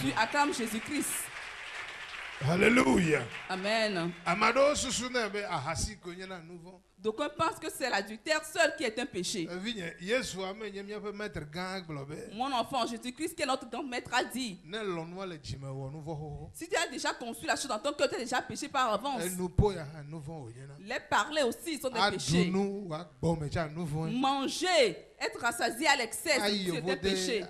Jésus, acclame Jésus-Christ. Alléluia. Amen. D'aucuns pensent que c'est l'adultère seul qui est un péché. Mon enfant, Jésus-Christ, qui est notre grand maître, a dit: si tu as déjà conçu la chose dans ton cœur, tu as déjà péché par avance. Les parler aussi sont des péchés. Manger, être rassasié à l'excès, c'est un péché.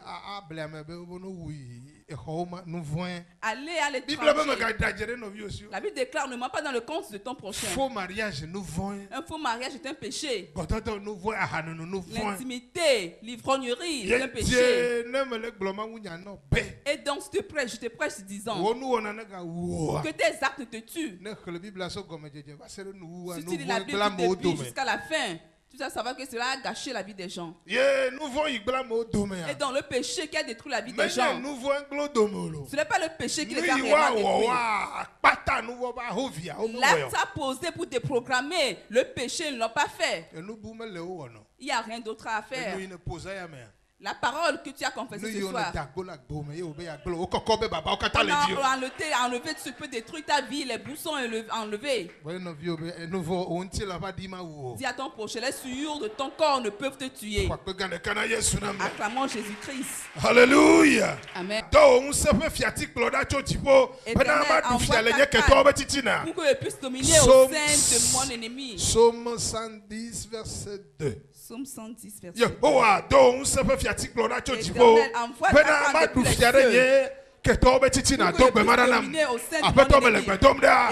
Aller à l'étranger. La Bible déclare: ne mens pas dans le compte de ton prochain. Un faux mariage est un péché. L'intimité, l'ivrognerie, c'est un péché. Et donc, je te prêche disant que tes actes te tuent. Si tu lis la Bible depuis jusqu'à la fin, tu dois savoir que cela a gâché la vie des gens. Et dans le péché qui a détruit la vie des gens, ce n'est pas le péché qui les a réellement détruits. L'acte a posé pour déprogrammer le péché, ils ne l'ont pas fait. Il n'y a rien d'autre à faire. La parole que tu as confessée ce soir, enlever, tu peux détruire ta vie, les bouts sont enlevés. Dis à ton prochain, les souillures de ton corps ne peuvent te tuer. Acclamons Jésus-Christ. Alléluia. Amen. Éternel, envoie ta canne pour que je puisse dominer au sein de mon ennemi. Psaume 110, verset 2. Psaume 110, verset 2. Éternel, envoie ta canne depuis les cieux.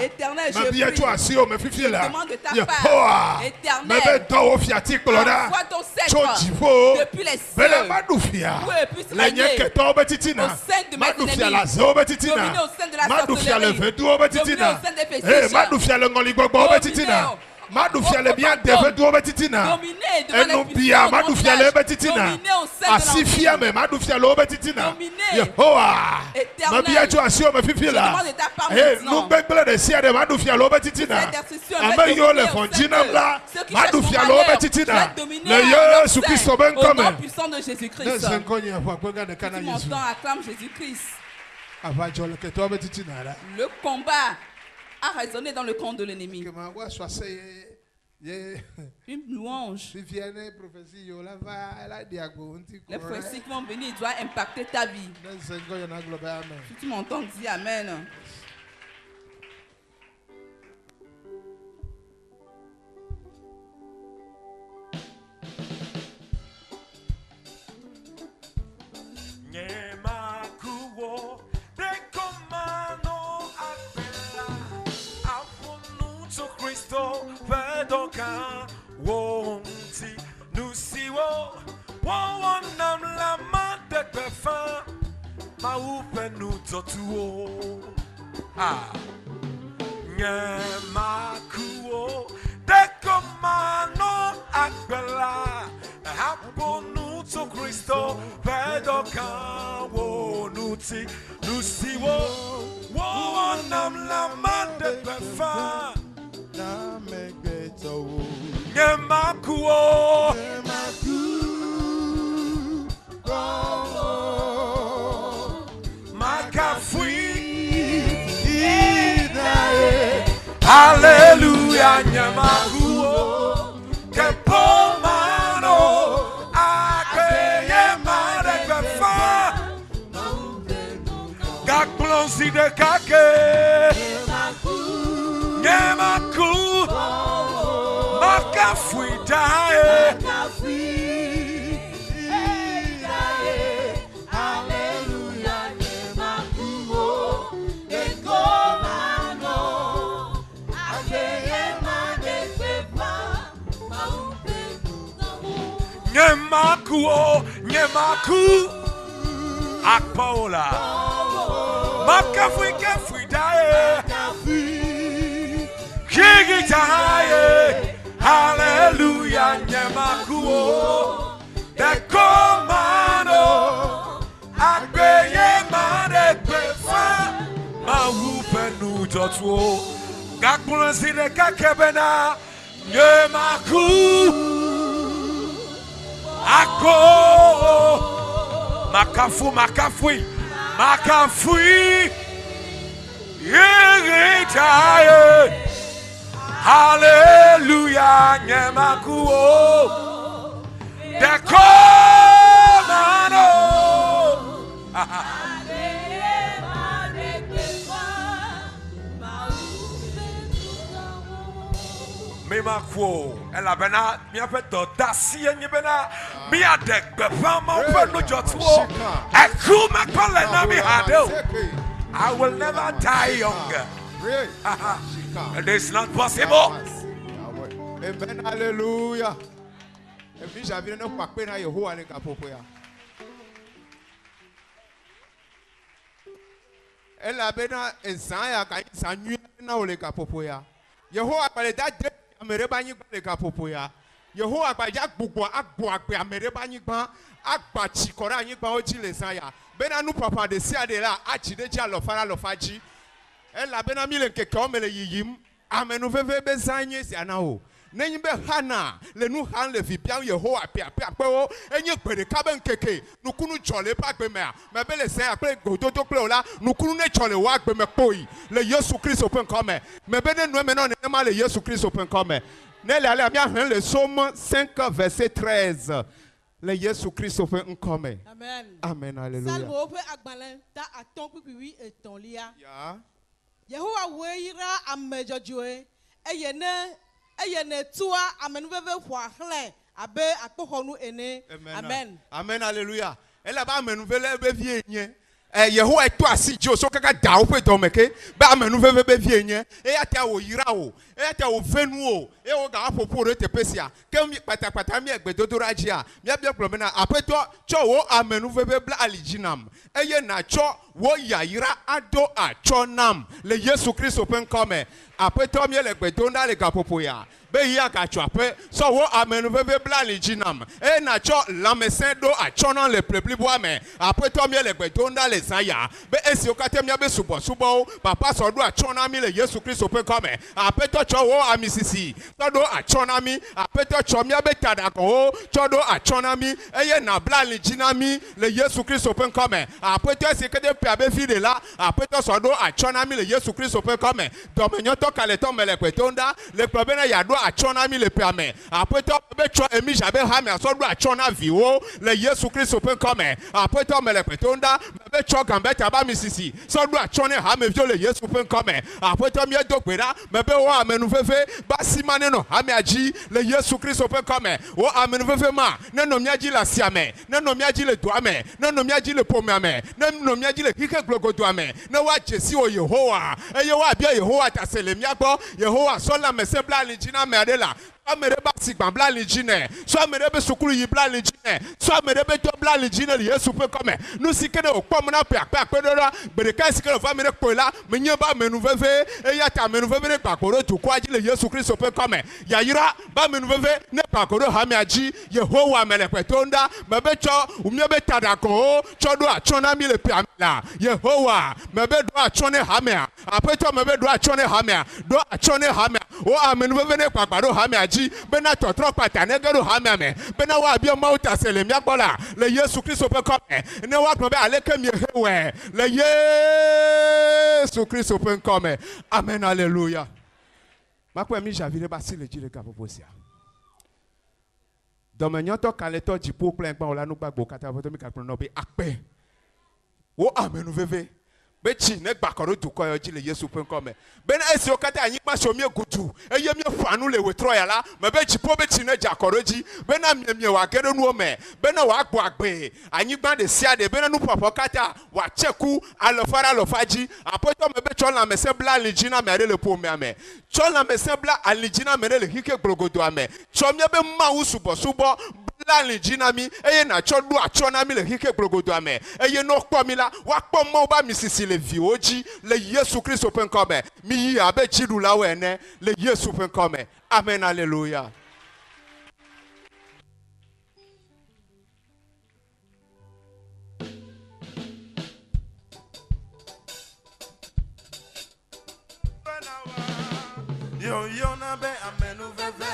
Éternel, je demande de ta part. Éternel, envoie ton sceptre depuis les cieux pour que je puisse régner au sein de mes ennemis, dominer au sein de la sorcellerie, dominer au sein des fétiches, dominer Madufia le bien devait doit betitina. Et nous bien Madufia le betitina. Asifia me Madufia le betitina. Yehoah. Ma bien tu asio me fifila. Et nous bebele de sia de Madufia le betitina. Ameyo le fondina bla. Madufia le betitina. Le Jésus Christ ben comme. Au nom puissant de Jésus-Christ. Tu m'entends, acclame Jésus-Christ. Le combat a résonné dans le camp de l'ennemi. Une louange. Les prophéties qui vont venir doivent impacter ta vie. Si tu m'entends, dis Amen. Alléluia, nyamakuo, kepomano, akeye marekwefa, gakplonsi de kake, nyamaku, makafuidae. Nyemaku akpaola makafui dae kigitaye hallelujah nyemaku dekomano agbeye mane pefa mahupenu totuo gakpunsi de kakebena nyemaku Ako makafui Makafui. Yiritaye. Hallelujah. Nyemakuo. Dekomano. Memakuo. Elle a bena. Mi a fait d'audacie. Ni bena. Mi a dekbefa. Ma fait no jotwo. Eku mekpale na mi hado. I will never die young. It is not possible. Amen. Hallelujah. If j'avais ne pas pena Yehowa ne kapopoya. Elle a bena ensaya ka sanyu na ole kapopoya. Yehowa pa le da de amereba nyi le kapopoya. Yehowa pa ja gbogbo agbo agbe amereba nyi gban agba chikora nyi gban oji le sanya. Bena nu papa de sia de la achi de ja lo fara lo faji. Elle a bena mi le keke o mele yiyim. Amenu veve be sanye si anao. Nenyi be hana le nu han le vi bian Yehowa pe o enye pere ka ben keke nukunu chole pa gbe me be le sen apre gododo pe ola nukunu ne chole wa gbe me poi le Yesu Christ pen come me be ne nu me no ne ma le Yesu Christ pen come ne le ale amia han le Somme 5 verset 13 le Yesu Christ pen come. Amen. Amen. Alléluia. Salmo pe agbalen ta aton pipi eton lia. Ya. Yehowa weira amejojoe eyene tua amenuveve hwahle abe akpohonu ene. Amen. Amen. Alléluia. Elle a ba amenuvele be vie nye. Yehowa eto asiji so kaka da wo pe do meke ba amenuveve be vie nye. E ata wo yira o. E ata wo fenu o. E wo ga apopo re te pesia. Kem patapata mi egbedodora ji a. Mi abia problema apeto cho wo amenuveve bla aliginam. Eye na cho wo yayira ado a cho nam. Le Yesu Christ open come. Apeto mi egbedonda le gapopo ya. Be ya ka chwape so wo amenuveve bla aliginam. E na cho lamesen do a cho nan le plepli boa me. Apeto mi egbedonda le saya. Be esi okate mi abe subo papa so do a cho na mi le Yesu Christ open come. Apeto cho wo amisisi. So do a cho na mi. Apeto cho mi abe tada ko cho do a cho na mi. Eye na bla aliginami le Yesu Christ open come. Apeto esi kede pe abe fi de la. Apeto so do a cho na mi le Yesu Christ open come. Domenyo to kaleton mele kwetonda le problème ya do a cho na mi le permet. Apeto be cho emi jabe ha me so do a cho na viwo le Yesu Christ open come. Apeto mele kwetonda be cho gambe taba misisi. So do a cho ne ha me le Yesu open come. Apeto mi dokpera me be wo amenu fefe ba simane no ha me aji le Yesu Christ open come. Wo amenu fefe ma ne no mi aji la siame ne no mi aji le do ame ne no mi aji le pome ame ne no mi aji le kike glogodo ame ne wa jesi o Yehowa eye wa bia Yehowa ta sele mi agbo Yehowa so la mese bla alijina me adela amereba sigban bla alijine so amerebe sukuru yi bla alijine so amerebe to bla alijine le Yesu pe come nu sikede okpom na pe dora bereka sikede fa mere poila menye ba menu veve eya ta menu veve ne pakoro to ko aji le Yesu Christ pe come yayira ba menu veve ne pakoro ha me aji Yehowa mele petonda mebe cho umye be tadako cho do achona mi le piamla Yehowa mebe do achone ha me apeto mebe do achone ha me do achone ha me o amenu veve ne pakoro ha me aji bena totro patane gero ha me bena wa bia mauta sele mi agbola le Yesu Christ pe come ne wa kan be aleke mi hewe le Yesu Christ pe come. Amen. Alléluia. Makwa mi javile ba si le jire ka poposia. Domenyoto kaleto jipo plein pa ola nu gbagbo kata foto mi ka prono be akpe. Wo amenu veve. Bechi ne gbakoro du ko yo jile Yesu pe come. Ben esi okata anyi pa so mi egudu. Eye mi fanu le wetro ya la. Me be jipo bechi ne jakoroji. Ben na mi wa gere nu ome. Ben na wa agbo agbe. Anyi gba de sia de ben nu papa kata wa cheku alofara lofaji. Apoto me be chola me se bla aligina me le po me ame. Chola me se bla aligina me le hike glogodo ame. Chomye be ma usubo subo bla jinami eye na chodu achona mi le hike glogodo ame. Eye no kpo mi la wa kpo mo ba misisi le vi oji le Yesu Christ open come. Mi yi abe chidu la we ne le Yesu open come. Amen. Hallelujah. Yo na be amenu veve.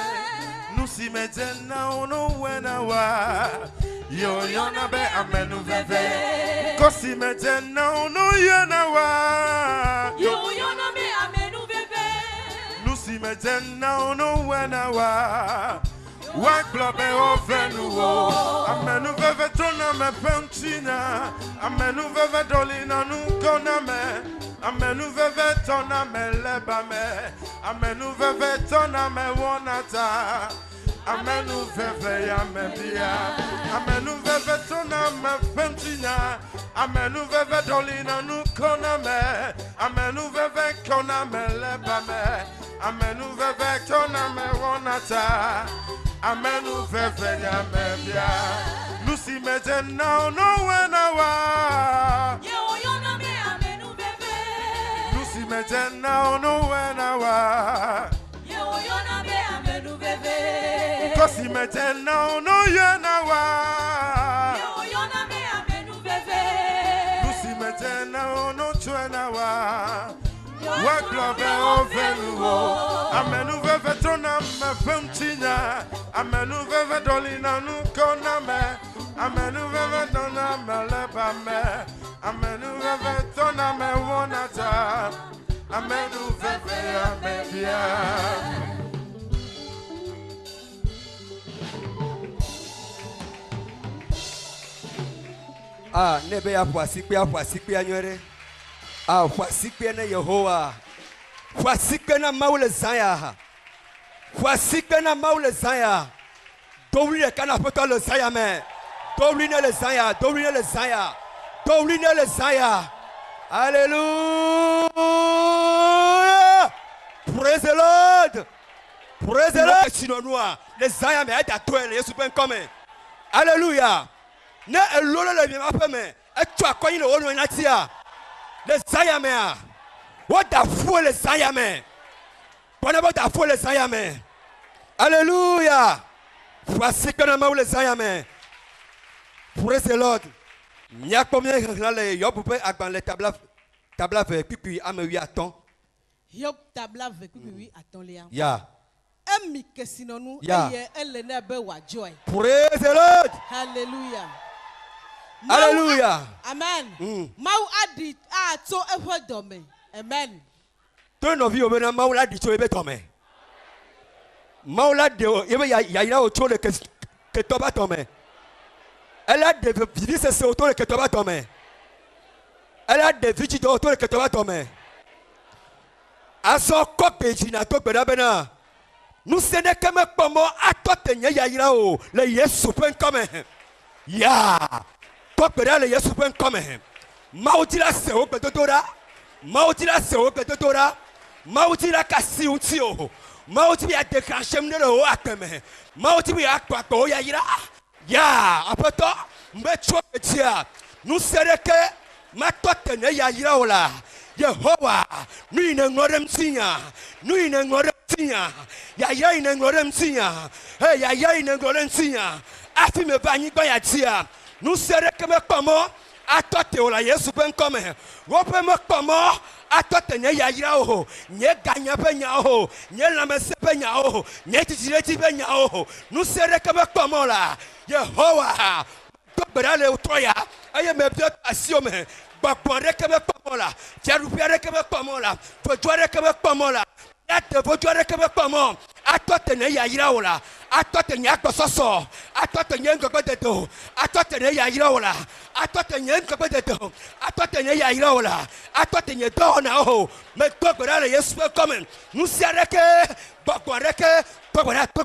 Si metena ono wena wa Yo yona be amenu veve. Kosi me jena no yona wa. Yo yona be amenu veve. Nusi me jena no wena wa. Wa globe ovenu wo. Amenu veve tona me pentina. Amenu veve dolina nu kona me. Amenu veve tona me leba me. Amenu veve tona me wonata. Amenu veve ya me bia. Amenu veve tona me pentina. Amenu veve dolina nu kona me. Amenu veve kona me leba me. Amenu veve tona me wonata. Amenu veve ya me bia. Lucy me jena no wena wa. Yo yona me amenu veve. Lucy me jena no wena wa. Yo yona me amenu veve. Kosi me jena no yena wa. Yo yona me amenu veve. Lucy me jena no chwena wa. Wa globe ovenu wo. Amenu veve tona me femtinya. Amenu veve dolina nu kona me. Amenu veve tona me leba me. Amenu veve tona me wonata. Amenu veve amebia. Ah, nebe ya fuasikpe anywere. Ah, fuasikpe na Yehowa. Fuasikpe na maule zaya. Fuasikpe na maule zaya. Dowli le kana poto le zaya me. Dowli ne le zaya, dowli ne le zaya. Dowli ne le zaya. Alléluia. Praise the Lord. Praise the Lord. Sinonua, le zaya me eta toi le Yesu ben comme. Alléluia. Ne elolo le bien pa me. E tu akoyin le wonu natia. Le zaya me a. What the fool le zaya me. Bonaba da fool le zaya me. Alléluia. Voici que nous avons les amis. Praise the Lord. Il y a combien de gens qui ont les tables avec puis à me attend. Yop tabla avec oui attend léa. Ya. Emi kesinonu eye elene be wa joy. Praise the Lord. Hallelujah. Hallelujah. Amen. Mau adi a to ehwe dome. Amen. Ton of you when mau la di to ebe tome. Mau la de ebe ya ira o to le ke to ba tome. Elle a des vies c'est autour de que to ba tome. Elle a des vies autour de que to ba tome. Aso kope jina to bena bena. Nous ce n'est que me pomo a toi tenye ya ira o le Yesu pen comme. Ya. To bena le Yesu pen comme. Mauti la se o petodora. Mauti la se o petodora. Mauti la kasi untio. Mauti ya déclencher me le o ateme. Mauti ya kwa ko ya ira. Ya, apoto me cho petia. Nous ce n'est que ma toi tenye ya ira o la. Yehowa, nous n'ignorons rien. Nous n'ignorons rien. Ya n'ignorons rien. Hey, ya n'ignorons rien. Afi me bani ba ya tia. Nous serons comme comment à toi te ola Yesu ben comme. Wope me comment à toi te ne ya ira o. Nye ganya benya o. Nye lamese benya o. Nye titireti benya o. Nous serons comme comment là. Yehowa, to berale utoya. Aye me bien asiome. Bakpore kebe pamola, tiarupere kebe pamola, fojuare kebe pamola, yate fojuare kebe pamo, atote ne ya ira ola, atote ne akpososo, atote ne ngobedeto, atote ne ya ira ola, atote ne ngobedeto, atote ne ya ira ola, atote ne dona o, me togora le Yesu come, nusiareke, bakporeke, togora,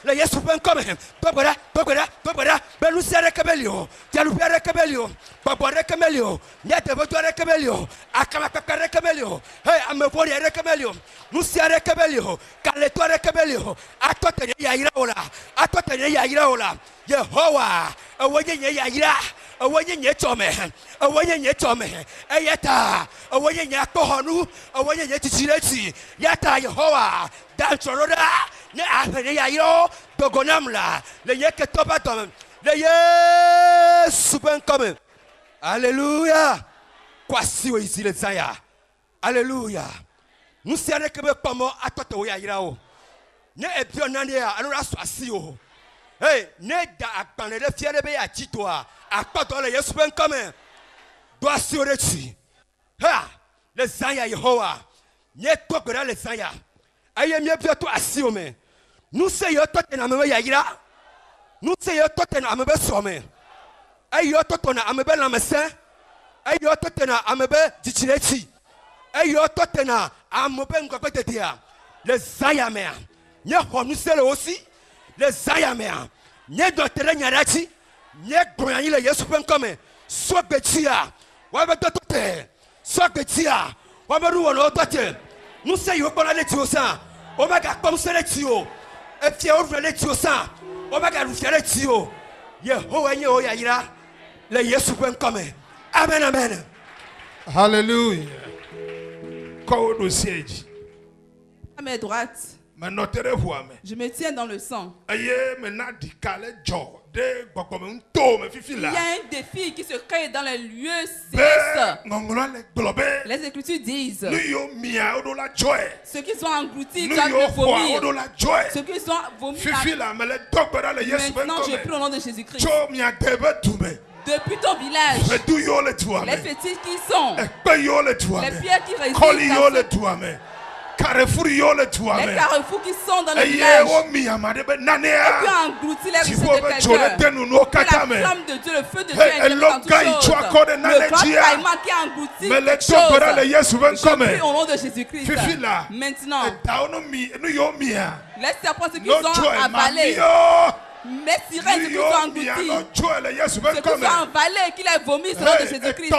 le Yesu come, togora, belusiare kebelio, tiarupere kebelio, bakpore kebelio, yate fojuare kebelio, akamapere kebelio, hey, amevori kebelio, nusiare kebelio, kaletuare kebelio, atote ne ya ira ola, atote ne ya ira ola, Yehowa, awoye ne ya ira, awoye ne tome, awoye ne tome, eyata, awoye ne akohonu, awoye ne titireti, yata Yehowa, dan choroda, ne afene ya iro, dogonamla, le yeke toba tome, le Yesu ben comme. Alléluia. Kwasi we ici le zaya. Alléluia. Nous serons que me pomo à toi te ya irao. Ne ebio nane a anora so asio. Hey, ne da akpane de fiere be ya chito a. Akpato le Yesu ben come. Do asio de chi. Ha! Le Zaya Yehowa. Ne to gbera le Zaya. Aye mi ebio to asio me. Nu se yo to na me ya yira. Nu se yo to na me be so me. Aye yo to na me be na mese. Aye yo to na me be jichirechi. Aye yo to na amobe ngokwe tetia. Le Zaya me. Nye honu sele aussi. Le Zaya me. Nye dotere nyarachi. Nye goyanyi le Yesu pen comme. So betia. Wabe dotote. So betia. Wabe ruwono otote. Nou se yo kona le tio sa. Omega kom se le tio. E fie ouvre le tio sa. Omega rufia le tio. Yehowa nye oya yira. Le Yesu pen comme. Amen, amen. Hallelujah. Quand on siège. À mes droites. Je me tiens dans le sang. Il y a un défi qui se crée dans les lieux célestes. Les Écritures disent ceux qui sont engloutis doivent vomir. Ceux qui sont vomis. Maintenant, je prie au nom de Jésus-Christ. Depuis ton village, les fétiches qui sont, les pierres qui résident, les carrefours qui sont dans le village, et qui ont englouti les richesses de quelqu'un, que la flamme de Dieu, le feu de Dieu intervienne dans toutes choses. Le grand caïman qui a englouti quelque chose, je prie au nom de Jésus-Christ. Maintenant, les serpents qui sont avalés, mes sirènes qui sont englouties, ceux qui sont envalés, qui les vomissent au nom de Jésus-Christ.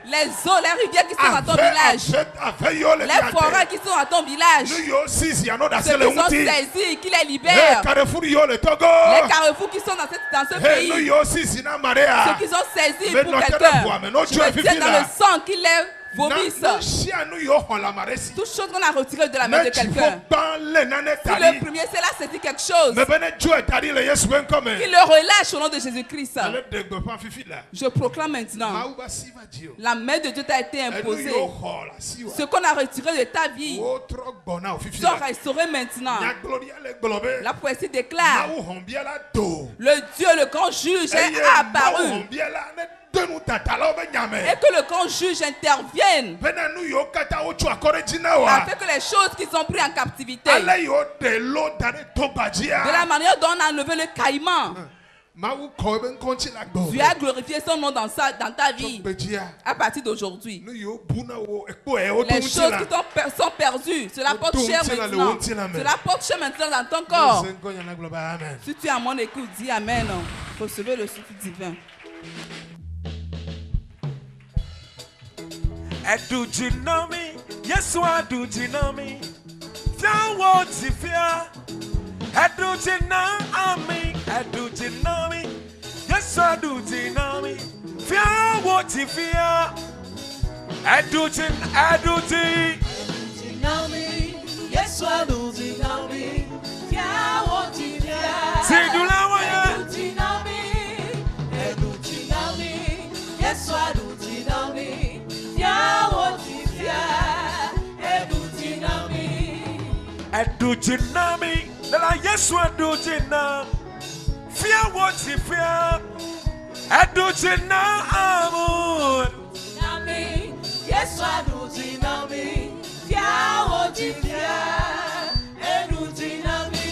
Les eaux, les rivières qui sont dans ton village, les forêts qui sont dans ton village, ceux qui sont saisis, qui les libèrent. Les carrefours qui sont dans ce pays, ceux qui sont saisis pour quelqu'un, je me tiens dans le sang qui les vomissent. Toute chose qu'on a retirée de la main de quelqu'un. Si le premier c'est là, c'est quelque chose. Qu'il le relâche au nom de Jésus-Christ. Je proclame maintenant. La main de Dieu t'a été imposée. Ce qu'on a retiré de ta vie sera restauré maintenant. La poésie déclare: le Dieu, le grand juge, est apparu. Et que le grand juge intervienne afin que les choses qui sont prises en captivité, de la manière dont on a enlevé le caïman, Dieu a glorifié son nom dans ta vie. À partir d'aujourd'hui, les choses qui sont perdues, cela porte cher maintenant. Cela porte cher maintenant dans ton corps. Si tu es à mon écoute, dis Amen. Recevez le souffle divin. Edu jinami, Yesu adu jinami, Jawo tifia. Edu jinami, Yesu adu jinami, Jawo tifia. Edu jinami, Yesu adu jinami, Jawo tifia. Sidula waya. Edu jinami, Yesu adu jinami. Edujinami, la Yesu edujinam, fia woti fia, edujinamu, Yesu edujinami, fia woti fia, edujinami,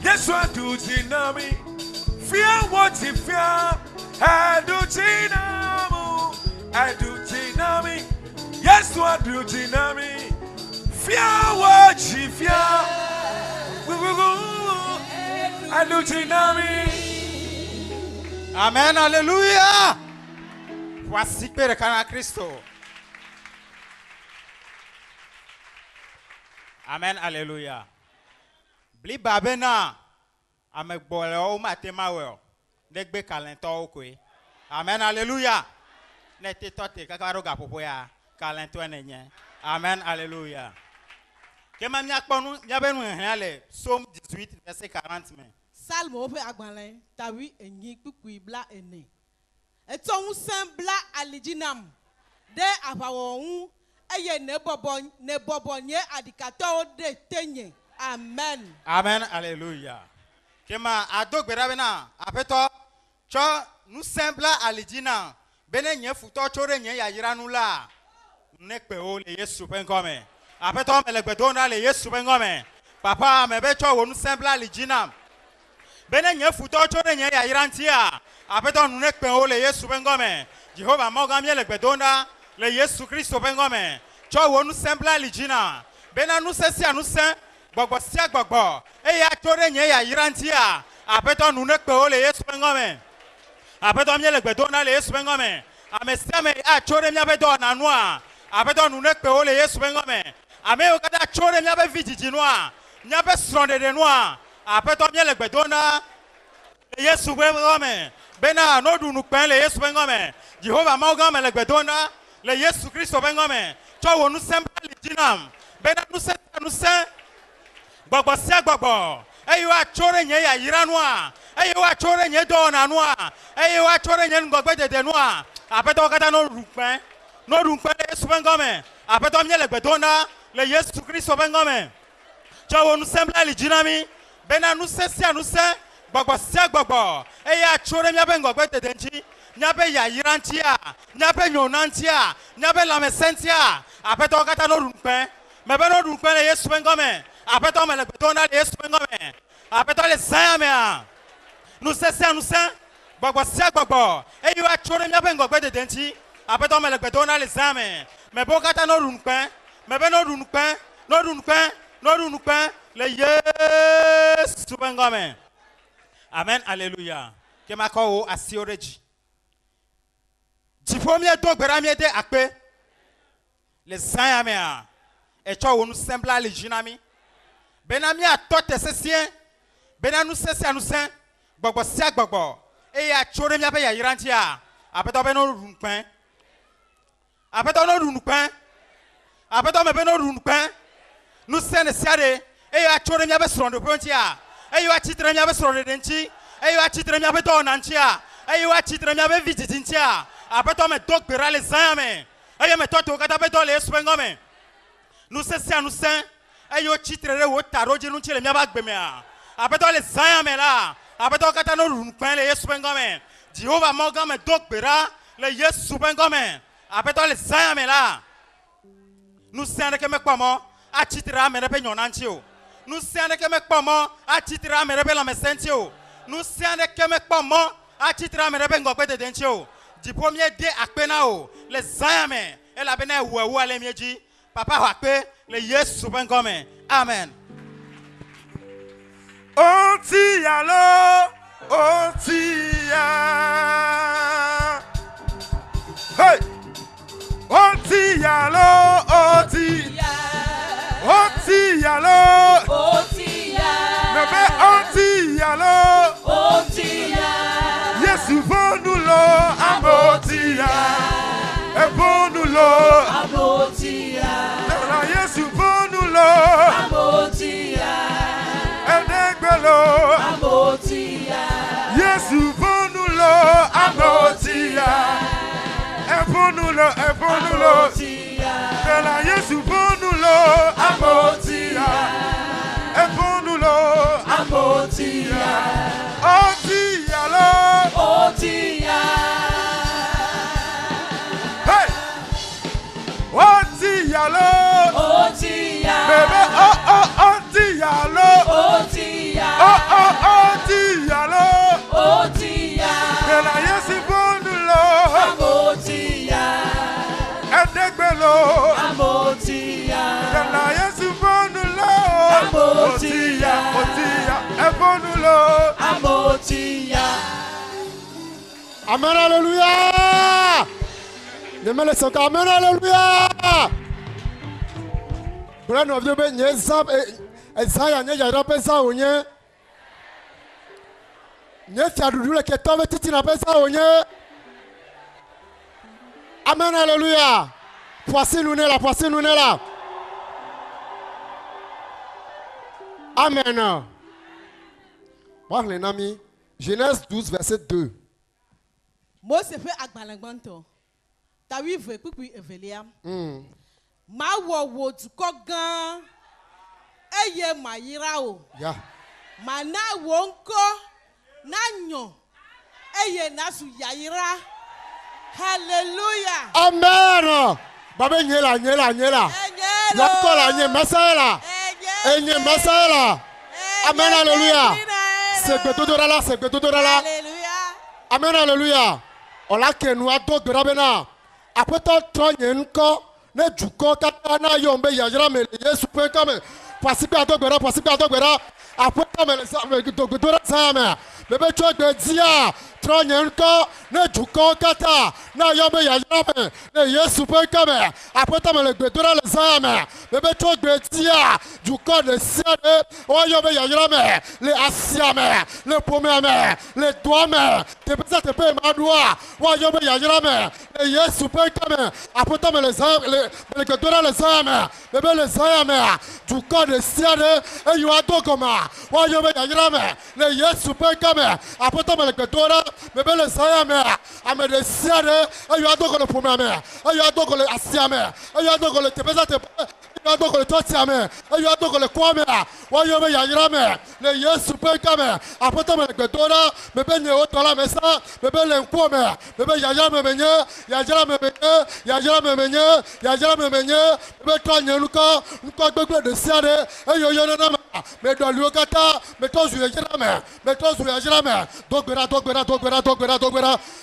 Yesu edujinami, fia woti fia. Edujinami, yes, what do jinami? Fia wachi fia, Edujinami. Amen, alléluia. Voici Père Kana Christo. Amen, alléluia. Bli babena, amek bole o matemawe. Degbe kalento okwe. Amen, alléluia. Nete tote kakaroga popoya kalento enenye. Amen, alléluia. Kema nyakponu nyabenu henale Psaume 18 verset 40 men. Salme ope agbanlen tawi enyi kukui bla ene. Eton sembla alijinam de apawon Amen. Amen. Alléluia. Kema adok berabena apeto cho nous simple alijina bene nye futo chore nye ya yiranula nekpe o le Yesu pengome apeto melegbedo le Yesu pengome papa mebe cho wo nous simple alijina bene nye futo chore nye ya yirantia apeto nous nekpe o le Yesu pengome Jehovah moga mie legbedo le Yesu Christo pengome cho wo nous simple alijina bene nous sesi anu sen gbogbo sia gbogbo eya chore nye ya yirantia apeto nous nekpe o le Yesu pengome apeto mie legbedo le Yesu pengome amesia me a chore mia be do na noa apeto nu nekpe o le Yesu pengome ame o kada chore mia be vijiji noa mia be sronde de noa apeto mie legbedo na le Yesu pengome bena no du nu pen le Yesu pengome Jehovah ma o ga me legbedo na le Yesu Christo pengome cho wo nu semba li dinam bena nu se gbogbo sia gbogbo eyi wa chore nye ya yira noa eyi wa chore nye do na noa eyi wa chore nye ngogbe dede noa apeto kata no rukpen le Yesu pengome apeto mie le gbedona le Yesu Christo pengome cho wo nu sembla li jinami bena nu se gbogbo sia gbogbo eya chore mia be ngogbe tedenji nya be ya yirantia nya be nyonantia nya be lamesentia apeto kata no rukpen me be no rukpen le Yesu pengome apeto me le gbedona le Yesu pengome apeto le sayamea nu se gbogbo sia gbogbo eyi wa chore mia be ngogbe dedenji apeto me le gbedona le zame me bo kata no runpen me be no runpen le Yesu pengome amen alléluia ke ma ko o asioreji dipomie do gbera mie de akpe le zame e cho wonu sembla le jinami benami atote sesien benanu sesi anu sen gbogbo sia gbogbo eya chore mia be ya yirantia apeto be no runpen apeto me be no runpen nu sen siade eya chore mia be srondo pontia eya chitre mia be srondo denchi eya chitre mia be do nantia eya chitre mia be vijitintia apeto me dok bera le zame eya me toto kata be do le Yesu pengome nu sesi anu sen eyo chitre re wo taroji nu chile mia ba gbemea apeto le zame la apeto kata no runpen le Yesu pengome Jehovah moga me dok bera le Yesu pengome apeto le zame la nu sende ke me kpomo a chitra me rebe nyonanchi o nu sende ke me kpomo a chitra me rebe la mesenti o nu sende ke me kpomo a chitra me rebe ngogbe dedenchi o dipomie de akpena o le zame e la bena wewu ale mieji papa wa pe le Yesu pengome amen. Otia lo, otia. Hey! Otia lo, otia. Otia lo, otia. Bébé otia lo, otia. Yesu vonu lo, amotia. E vonu lo, amotia. Yesu vonu lo, amotia. Edegbelo, amotia. Yesu vonu lo, amotia. Vonu lo, Bela Yesu vonu lo, amotia. Vonu lo, amotia. Otia lo, otia. Hey! Otia lo, otia. Bébé otia lo, otia. Otia lo, otia. Bela Yesu vonu lo, amotia. Edegbelo, amotia. Bela Yesu vonu lo, amotia. Otia, vonu lo, amotia. Amen, alléluia. Amen, alléluia. Brano vyo be nyezab ezaya nya ya pesa onye. Nye fiadudule ke tobe titi na pesa onye. Amen, alléluia. Poissez-nous là. Amen. Moi, les amis, Genèse 12, verset 2. Mose fait agbalangbanto. Tawi ve kukui evelia. Ma wo dukɔ gã eye ma yira o. Yeah. Ma na wo ŋkɔ na nyɔ eye na su yayira. Hallelujah. Amen. Baba nyela. Yakola nye masala. Enye masala. Amen, hallelujah. Segbedodola. Amen, hallelujah. Ola kenu ado grabena. Apeto tonye nko ne juko kata na yombe yajira me Yesu pe kame. Pasipe ado gbera. Apeto me dogodora sama. Bebe chogbe dia. Tonye nko ne juko kata na yombe yajira me Yesu pe kame. Apeto me gbedora le sama. Bebe chogbe dia. Juko de siade. O yombe yajira me le asiame, le pomeme, le doame. Te pesa te pe madua. O yombe yajira me le Yesu pe kame. Apeto me le gbedora le sama. Bebe le sama. Juko de siade. E yo adogoma. O yombe yajira me le Yesu pe kame. Apeto me le gbedora. Bebe le sama. Ame de siade. E yo adogo le pomeme. E yo adogo le asiame. E yo adogo le te pesa te pe. Adoko le totiame, ayo adoko le kwame, wayo me yayirame, le Yesu pe kame, apoto me gbedora, bebe nye otola mesa, bebe le nkwome, bebe yayirame menye, bebe to nyeluka, nko gbegbe de siade, ayo yonama, me do luokata, me to zu yayirame, dogbera,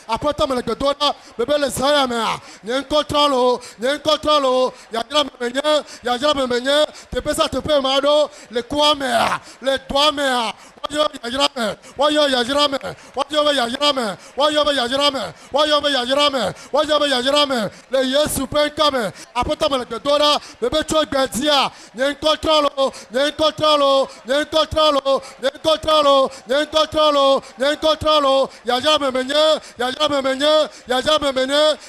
apoto me gbedora, bebe le sayame, nyen controlo, yayirame menye, yajira menye te pesa te pe mado le kwame le doame wayo yajirame le Yesu pe kame apota me le dora bebe cho gbedia nyen controlo yajira menye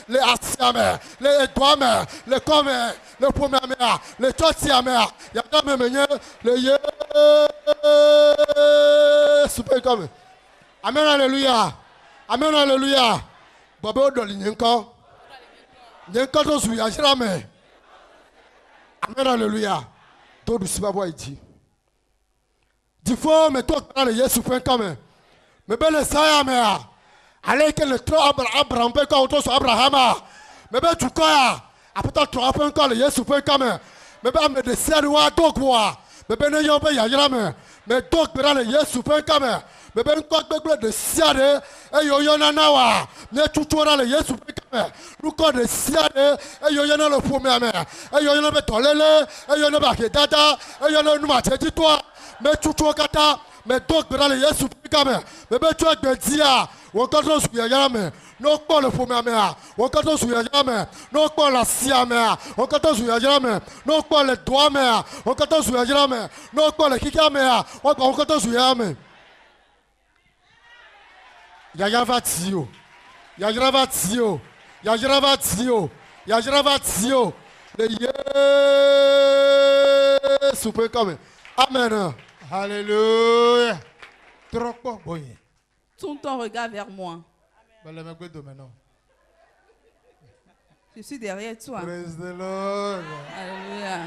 le asiame le doame le kome le pomamea le totiamea yajira menye le Super comme. Amen, hallelujah. Baba odoli nyenko. Nyenko to su yajira me. Amen, hallelujah. To du siba boy iti. Di fo me to kana le Yesu fen comme. Me bele saya me a. Ale ke le tro Abraham pe ko to su Abrahama. Me be tu ko ya. Apeta tro fen ko le Yesu fen comme. Me be me de seri wa dogwa. Me be ne yo be yajira me. Me dog berale Yesu pe kame me be nko gbegbe de siade e yo yona nawa me tutura le Yesu pe kame ruko de siade e yo yona le fome ame e yo yona be tolele e yo yona ba ke dada e yo yona numa cheji to me tutu kata me dog berale Yesu pe kame me be tu egbe dia won ko to su yaya me no po le fome ame a won ko to su yaya me no po la sia me a won ko to su yaya me no po le doa me a won ko to su yaya me no po le kika me a won ko to su yaya me yaya va tio le Yesu pe kame amen hallelujah trop bon. Tourne ton regard vers moi. Je suis derrière toi. Praise the Lord. Alléluia.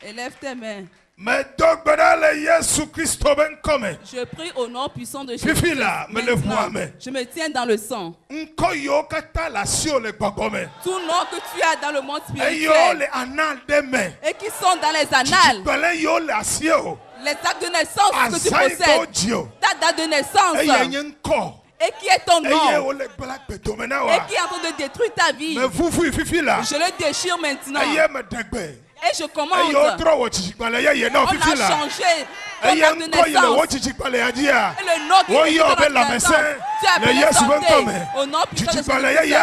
Élève tes mains. Je prie au nom puissant de Jésus. Je me tiens dans le sang. Tout nom que tu as dans le monde spirituel et qui sont dans les annales, les actes de naissance que tu possèdes, ta date de naissance, et qui est ton nom, et qui est en train de détruire ta vie, je le déchire maintenant. Et je commande, on a changé ton date de naissance. Et le nom qui est dans la naissance, tu as appelé santé. Au nom puissant de Jésus.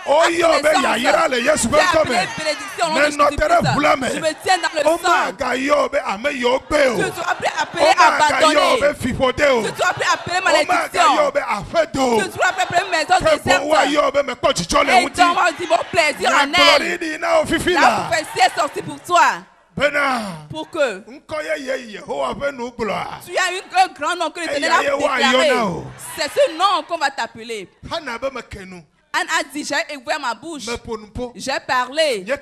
Oh, yo, be yayira le Yesu be come. Mais notere fulame. Je me tiens dans le sang. Omaga yo be ame yo be o. Tu dois appeler abandonné. Yo be fifodeo. Tu dois appeler malédiction. Omaga yo be afedo. Tu dois appeler maison déserte. Yo be me ko chicho le wuti. Et donne-moi mon plaisir en elle. La prophétie est sortie pour toi. Pour que tu as un grand nom que l'Éternel a déclaré. C'est ce nom qu'on va t'appeler. Anne a dit, j'ai ouvert ma bouche. J'ai parlé. Et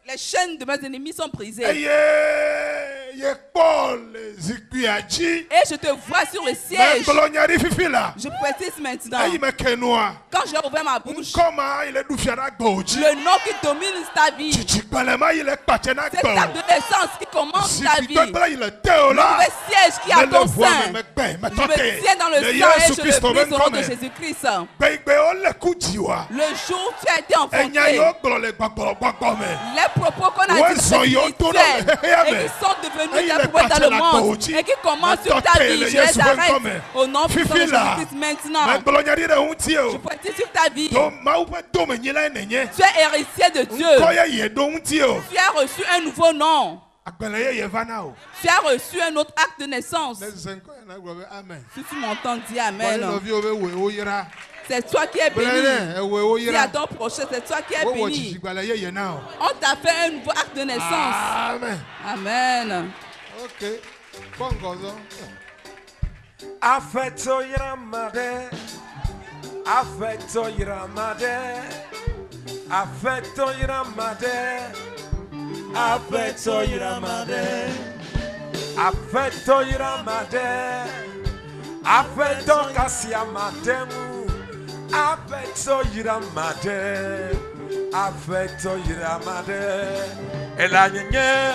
les chaînes de mes ennemis sont brisées. Et je te vois sur le siège. Je précise maintenant. Quand j'ai ouvert ma bouche, le nom qui domine ta vie, cette table de naissance qui commence ta vie, le mauvais siège qui a ton sein, je me tiens dans le sang et je le brise au nom de Jésus-Christ. Le jour où tu as été enfanté, les propos qu'on a dit spirituels et qui sont devenus ta propos dans le monde et qui commencent sur ta vie, je les arrête au nom puissant de Jésus-Christ maintenant. Je prédis sur ta vie. Tu es héritier de Dieu. Tu as reçu un nouveau nom. Tu as reçu un autre acte de naissance. Si tu m'entends, dis Amen. C'est toi qui es béni. Dis à ton prochain, c'est toi qui es béni. On t'a fait un nouveau acte de naissance. Amen. Amen. Ok. Affetto iramade. Affetto iramade. Affetto iramade. Affetto iramade. Affetto iramade. Affetto kasiamademu. Affetto iramade. Affetto iramade. Elanyenye.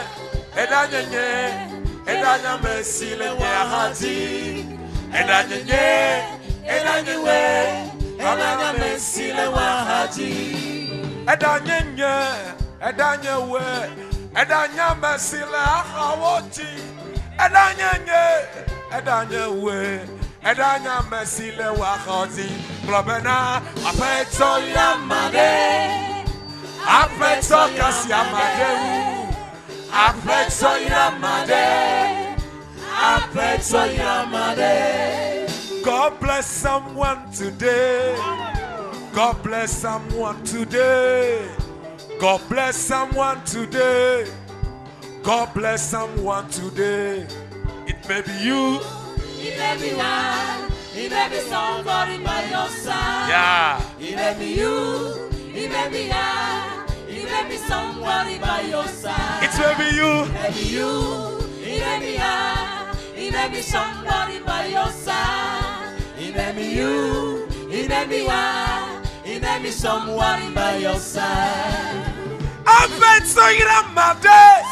Elanyenye. Edanya mesile wahati. Elanyenye. Elanyenye. Edanya mesile wahati. Edanyenye. Edanya we. Edanya mesile ahawoti. Edanyenye. Edanya we. Edanya mesile wahati. Globena. Affetto iramade. Affetto kasiamade. Affetto iramade. Affetto iramade. God bless someone today. God bless someone today. God bless someone today. God bless someone today. It may be you. It may be one. It may be somebody by your side. Yeah. It may be you. It may be I. It may be somebody by your side. It may be you. It may be you. It may be I. It may be somebody by your side. It may be you. It may be I. It may be someone by your side. Affetto iramade.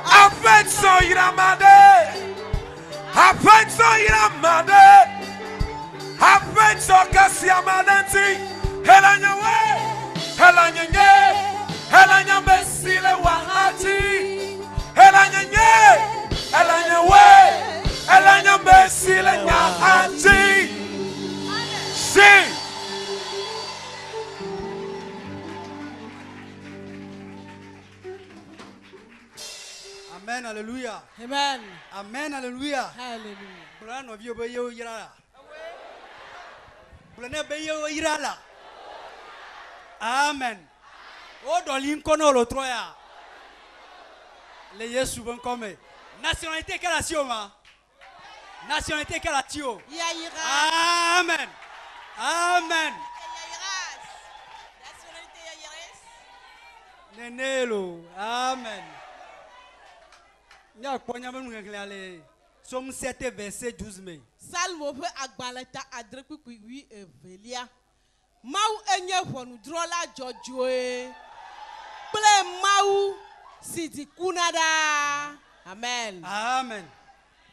Affetto iramade. Affetto iramade. Affetto kasiamadenti. Helanya we. Helanya nye. Helanya mesile wahati. Helanya nye. Helanya we. Helanya mesile nyahati. Sing. Amen, alléluia. Amen. Amen, alléluia. Hallelujah. Brano vio be yo irala. Brano be yo irala. Amen. O dolin kono lo troya. Le Yesu bon comme. Nationalité quelle nation ma? Nationalité quelle nation? Yaïra. Amen. Amen. Nationalité Yaïres. Nenelo. Amen. Somme 7 verset 12 mai. Salmo pe agbaleta adreku kwi evelia. Mau enye honu drola jojoe. Ple mau sidi kunada. Amen. Amen.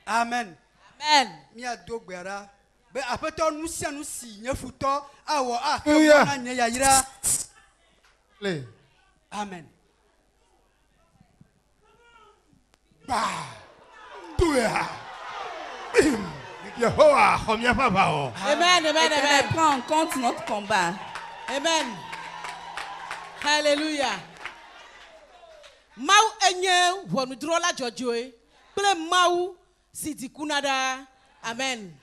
Amen. Amen. Mia dogbera. Be apeto nusia nusi nyefuto awo a kemona nye yayira. Amen. Bah, Douya, bim, Yehowa, combien papa? Amen, amen, amen. Prends en compte notre combat. Amen. Hallelujah. Mau enye wonu drola jojoe. Ple mau sidi kunada. Amen.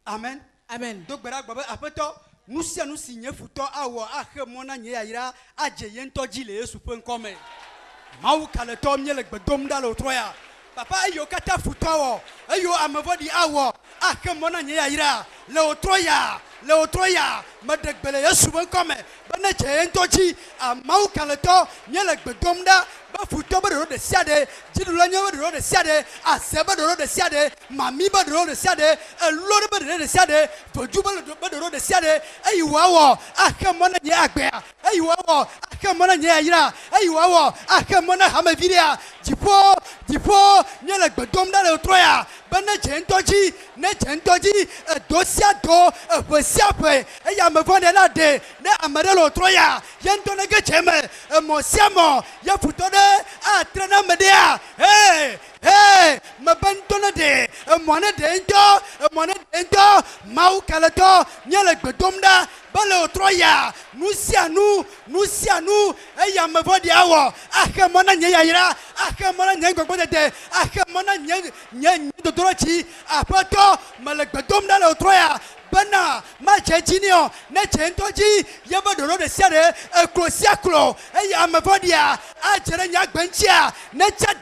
Amen. Amen. Donc bera gbabe apeto nusia nusi nyefuto awo a kemona nye yayira aje yento jile Yesu pen come. Mau kale tom nyele gbedom dalo troya. Papa ayo kata futawo. Ayo amevodi awo. akemona nyeyaira le otroya madegbele yesu ben kome bana jentochi amau kaleto nyele gbedomda ba futo ba de siade jidula nyo ba de siade aseba de siade mami ba de siade elore ba de siade foju ba de siade ayiwawo akemona nye agbe ayiwawo akemona nyeyira ayiwawo akemona hamaviria dipo nyele gbedomda le otroya bana jentochi ne jentochi dosia do siape eya me vone la de ne amere lo troya yento ne gecheme mo siamo ya futode a trena media me bentone de mo ne ento mau kalato nyele gbedomda bale troya nusianu eya me vodi awo akemona nyeyira akemona nyengbogbode de akemona nye dodorochi apato mele gbedomda le troya bana ma chentinio ne chentoji yeba doro de siade ekosiaklo eya mevodia a jere nya gbenchia ne cha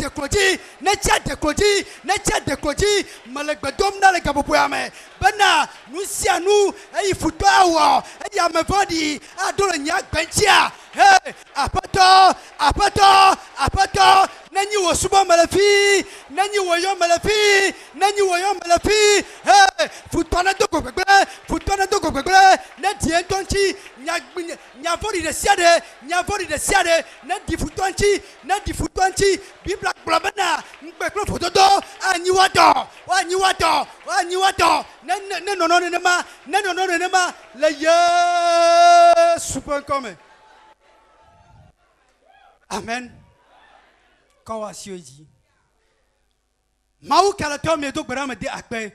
dekloji malegbedom na le gabopoame bana nusianu eyi futo awo eya mevodi a doro nya gbenchia apato nanyi wo subo melefi nanyi wo yo melefi futona doko gbegbe ne die tonchi nya vori de siade ne di futonchi bibla blabana mbeklo fotodo anyiwato ne no ne ma le super comme amen kawa sioji mau kala to me to gbara me de akpe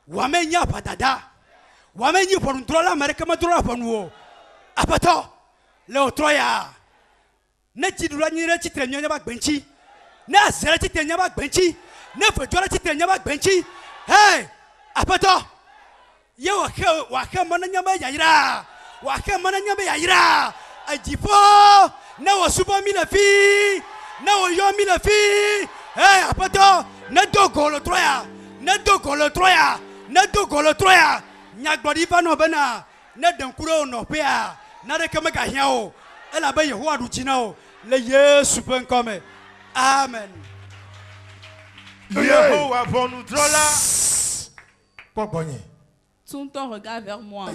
wa me nya patada wa me nyi pon trola amerika ma trola pon apato le otroya ne chidura nyi re chitre nya ba gbenchi ne asere chitre nya ba gbenchi ne fojora chitre nya ba gbenchi apato ye wa ke mana nya ba yayira ajifo na wo subo mi le fi na wo yo mi le fi apato ne dogo le troya nyagbodi va no bena ne dankuro no pea na de kama ga hia o ela ba yehowa du china o le yesu pen come amen yehowa vonu trola poponye tourne ton regard vers moi.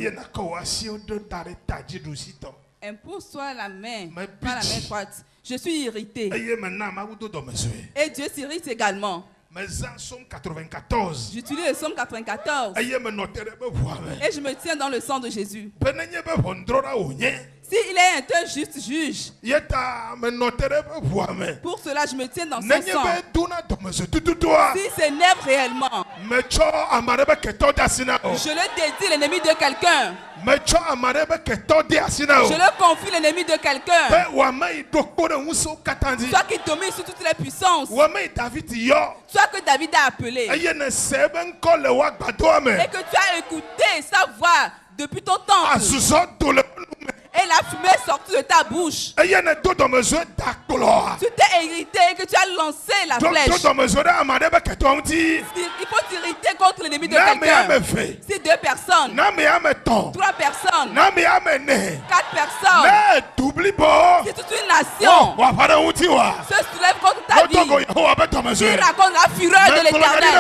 Impose-toi la main, pas la main droite. Je suis irrité. Et Dieu s'irrite également. Psalm 94. J'utilise le psaume 94. Et je me tiens dans le sang de Jésus. S'il est un juste juge, pour cela je me tiens dans son sang. S'il s'énerve réellement, je le dédie l'ennemi de quelqu'un. Je le confie l'ennemi de quelqu'un. Toi qui domines sur toutes les puissances. Toi que David a appelé. Et que tu as écouté sa voix depuis ton temple. Et la fumée est sortie de ta bouche. Tu t'es irrité et que tu as lancé la flèche. Il faut t'irriter contre l'ennemi de quelqu'un. Si 2 personnes, 3 personnes, 4 personnes, si toute une nation se soulève contre ta vie, tu racontes la fureur de l'Éternel.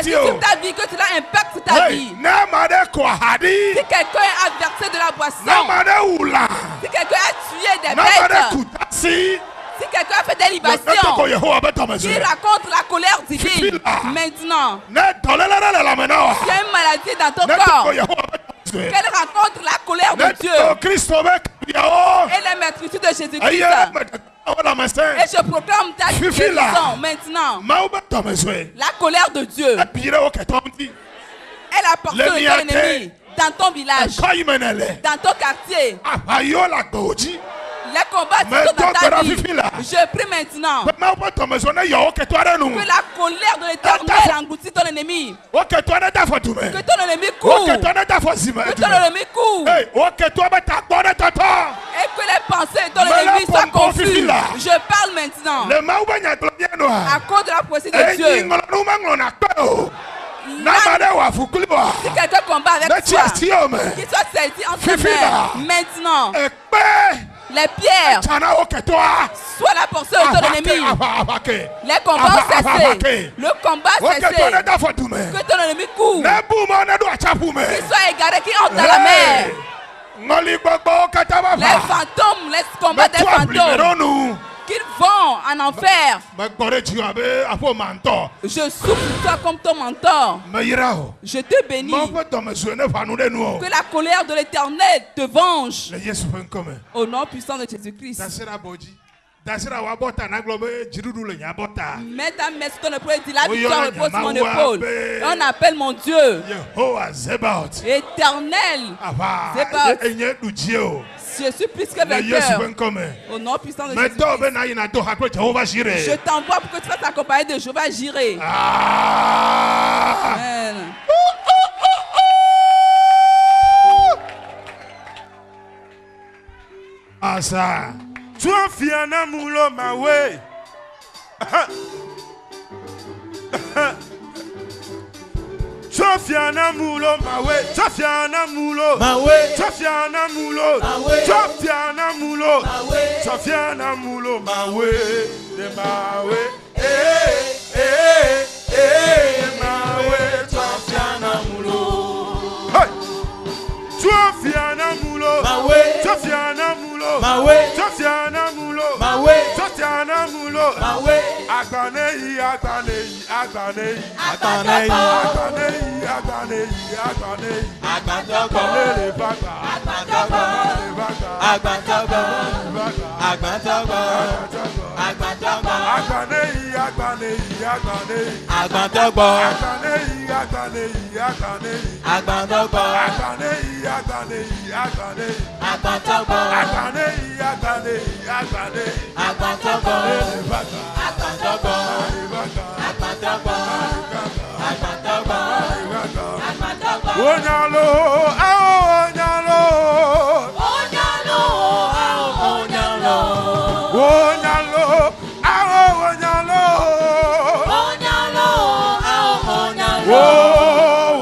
Si sur ta vie, que cela impacte ta vie. Si quelqu'un est adversé de la boisson, si quelqu'un a tué des bêtes, si quelqu'un a fait des libations, il raconte la colère divine. Maintenant, il y a une maladie dans ton corps. Qu'elle raconte la colère de Dieu et la maîtrise de Jésus-Christ. Et je proclame ta guérison maintenant. La colère de Dieu. Elle a porté l'ennemi dans ton village, dans ton quartier. Les combats dans ta vie. Je prie maintenant que la colère de l'Éternel engloutisse ton ennemi. Que ton ennemi court. Que ton ennemi court. Et que les pensées de ton ennemi soient confuses. Je parle maintenant à cause de la prophétie de Dieu. Si quelqu'un combat avec toi, qu'il soit saisi en ta main. Maintenant, les pierres soient la portion de ton ennemi. Les combats ont cessé. Le combat a cessé. Que ton ennemi court. Qu'il soit égaré, qu'il entre dans la mer. Les fantômes, les combats des fantômes. Qu'ils vont en enfer. Je souffle toi comme ton mentor. Je te bénis. Que la colère de l'Éternel te venge. Au nom puissant de Jésus-Christ. Mets ta main sur ton épaule et dis la victoire repose sur mon épaule. Et on appelle mon Dieu Éternel. Je suis plus que vainqueur. Au nom puissant de Jésus. Je t'envoie pour que tu fasses accompagner de Jéhovah Jireh. Amen. Asa. Tu as fait un amour, ma way. Tu as fait un amour, ma way. Tu as fait un amour, ma way. Tu as fait un amour, ma way. Tu as fait un amour, ma way. Tu as fait un amour, ma way. De ma way. Ma way. Tu as fait un amour. Tu as fait un amour, ma way. Tu as fait un amour, ma way. Tu as fait un amour, ma way. Tu as fait un amour, ma way. Agbanei, agbanei, agbanei, agbanei, agbanei, agbanei, agbanei, agbandogo, le vaga, agbandogo, le vaga, agbandogo, agbandogo, agbandogo, agbanei, agbanei, agbanei, agbandogo, agbanei, agbanei, agbanei, agbandogo, agbanei, agbanei, agbanei, agbandogo, agbanei, agbanei, agbanei, agbandogo, le vaga. Onyalo, onyalo, onyalo, onyalo, onyalo, onyalo, onyalo, onyalo,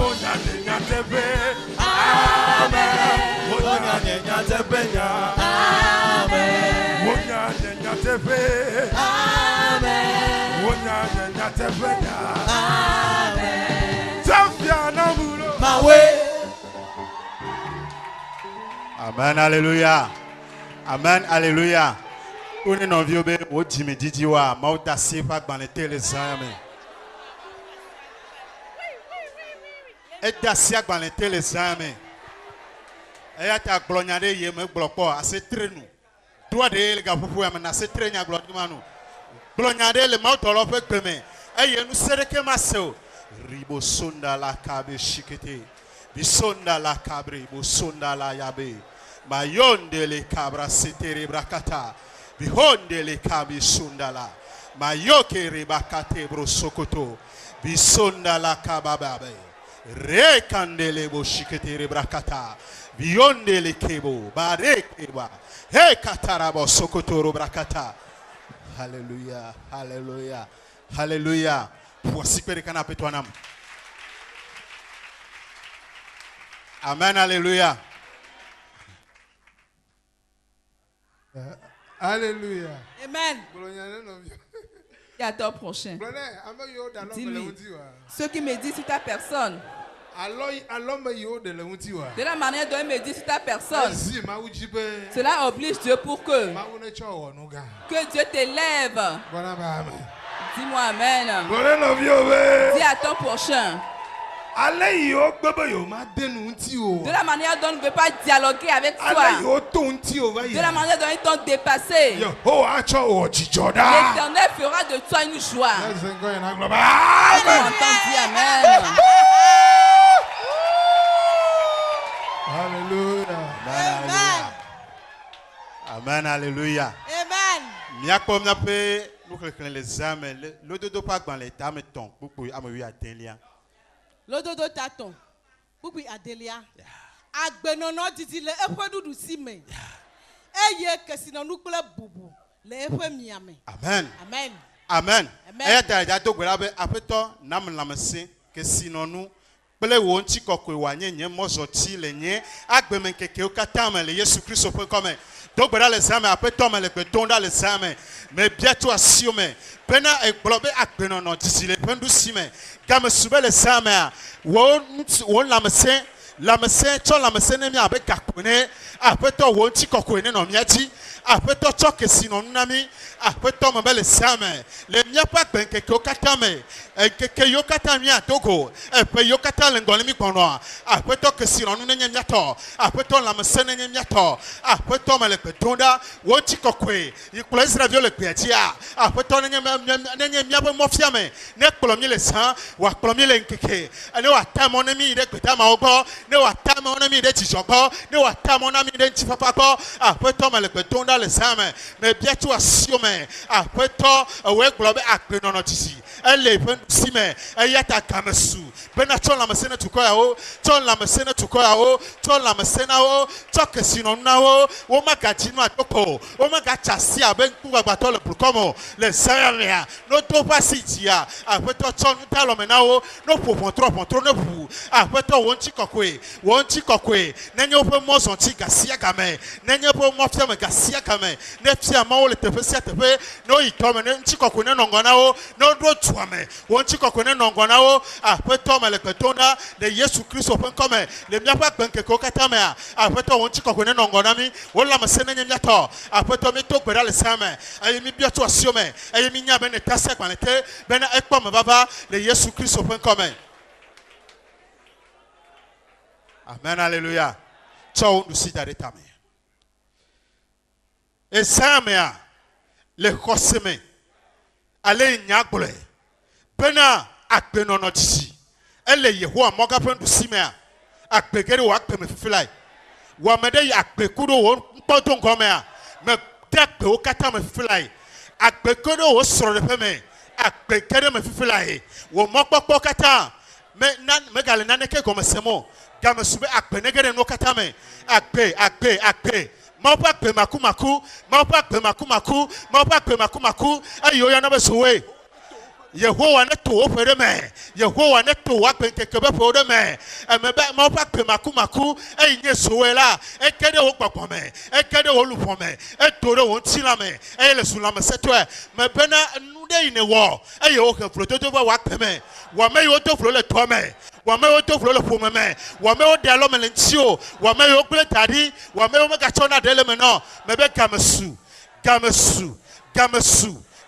onyale nyatebe, amen, onyale nyatebe, amen, onyale nyatebe, amen, onyale nyatebe, amen. Safia namulo, ma way. Amen, alléluia. Amen, alléluia. On est non vieux, on dit me dit wa, ma outa c'est pas dans les télézame. Et d'assier dans les télézame. Et à ta glognade yé me bloquo, assez très nous. Toi de les gars pour amener assez très nia glognade. Glognade le maut au lope que me. Et nous serons que ma sœur. Ribo sonda la cabe chiquete. Bisonda la cabre, bosonda la yabe. Mayonde le cabra setere brakata. Bihonde le cabi sundala. Mayoke rebakate brosokoto. Bisonda la kabababe. Rekande le boshikete rebrakata. Bionde le kebo. Barekeba. He katarabo sokoto brakata. Alléluia. Alléluia. Alléluia. Voici que les canapés toi nam. Amen, alléluia. Alléluia. Amen. Et à ton prochain. Dis-lui. Ceux qui me disent sur ta personne. De la manière dont il me dit sur ta personne. Cela oblige Dieu pour que Dieu t'élève. Dis-moi amen. Dis à ton prochain. De la manière dont on ne veut pas dialoguer avec toi. De la manière dont ils t'ont dépassé. L'Éternel fera de toi une joie. Amen. Alléluia. Amen. Amen. Alléluia. Amen. Nous quelqu'un les âmes, le dodo pas dans les âmes ton, beaucoup à me Adélia. Le dodo taton, beaucoup Adélia. Agbenono didi le epodu du sime. Eye que si nous kula bubu, le epo miame. Amen. Amen. Amen. Aya ta ja to gbera be apeto nam lamse que sinon nous ple wonti kokwe wanye nye mozoti le nye agbeme keke okatama le Yesu Christ open comme donc bera les âmes après toma le betonda les âmes mais bientôt asiome pena e globe agbeno no disile pendu sime game sube les âmes won la mese cho la mese ne mi abe kakune après to wonti kokwe ne no miati après to cho ke sinon nami après to me les âmes le mia pa ben keke okatame keke yokatami atoko pe yokata lengole mi kono après to ke sinon ne nya miato après to la mese ne nya miato après to me le betonda wonti kokwe iklo Israel le kwetia après to ne nya mia bo mofiame ne kplomi le san wa kplomi le nkeke ne wa tamo ne mi de kweta ma ogbo ne wa tamo ne mi de tijogbo ne wa tamo na mi de tifapa ko après to me le betonda le same mais bien tu asiome après to we globe akpeno no tisi ele pen sime ayata kamesu bena cho la mesene to koya o cho la mesene to koya o cho la mesena o cho kesino na o magati no atoko o magachasi aben ku gbagbato le prokomo le sayamia no to pasitia après to cho ntalo mena o no pontro no bu après to wonti kokwe nenye ope mozonti gasia game nenye ope mofia me gasia game ne fia ma o le tepesia tepe no ikome ne ntikokwe ne nongona o no do tuame wonti kokwe ne nongona o après to le petona de Yesu Christ open comme le mia pa benke ko katame après to wonti kokwe ne nongona mi o la masene nya to après to mi to gbera le same ayi mi bia to asiome ayi mi nya be ne tase kwanete be na ekpo me baba de Yesu Christ open comme amen alléluia ciao nous sita retame et samea le koseme ale nyagbole bena akpeno no tisi ele Yehowa moga pendu simea akpegere wa akpeme fifilai wa mede akpekudo wo mpoto ngomea me dakpe o kata me fifilai akpekudo wo soro de peme akpekere me fifilai wo mokpokpo kata me gale naneke gomesemo game sube akpenegere no kata me akpe ma pa pe makumaku ayo ya na besowe Yehowa ne to opere me Yehowa ne to wa pe kekebe pe ode me emebe ma pa pe makumaku enye sowe la ekede wo papọ me ekede wo lupọ me etore wo ntila me ele sula me setwe me bena nude ine wo ayo ke prototo wa pe me wa me yo to flo le to me wa me yo to flo le fo me wa me o de alo me ntio wa me yo kule tadi wa me yo me ka chona de le me no me be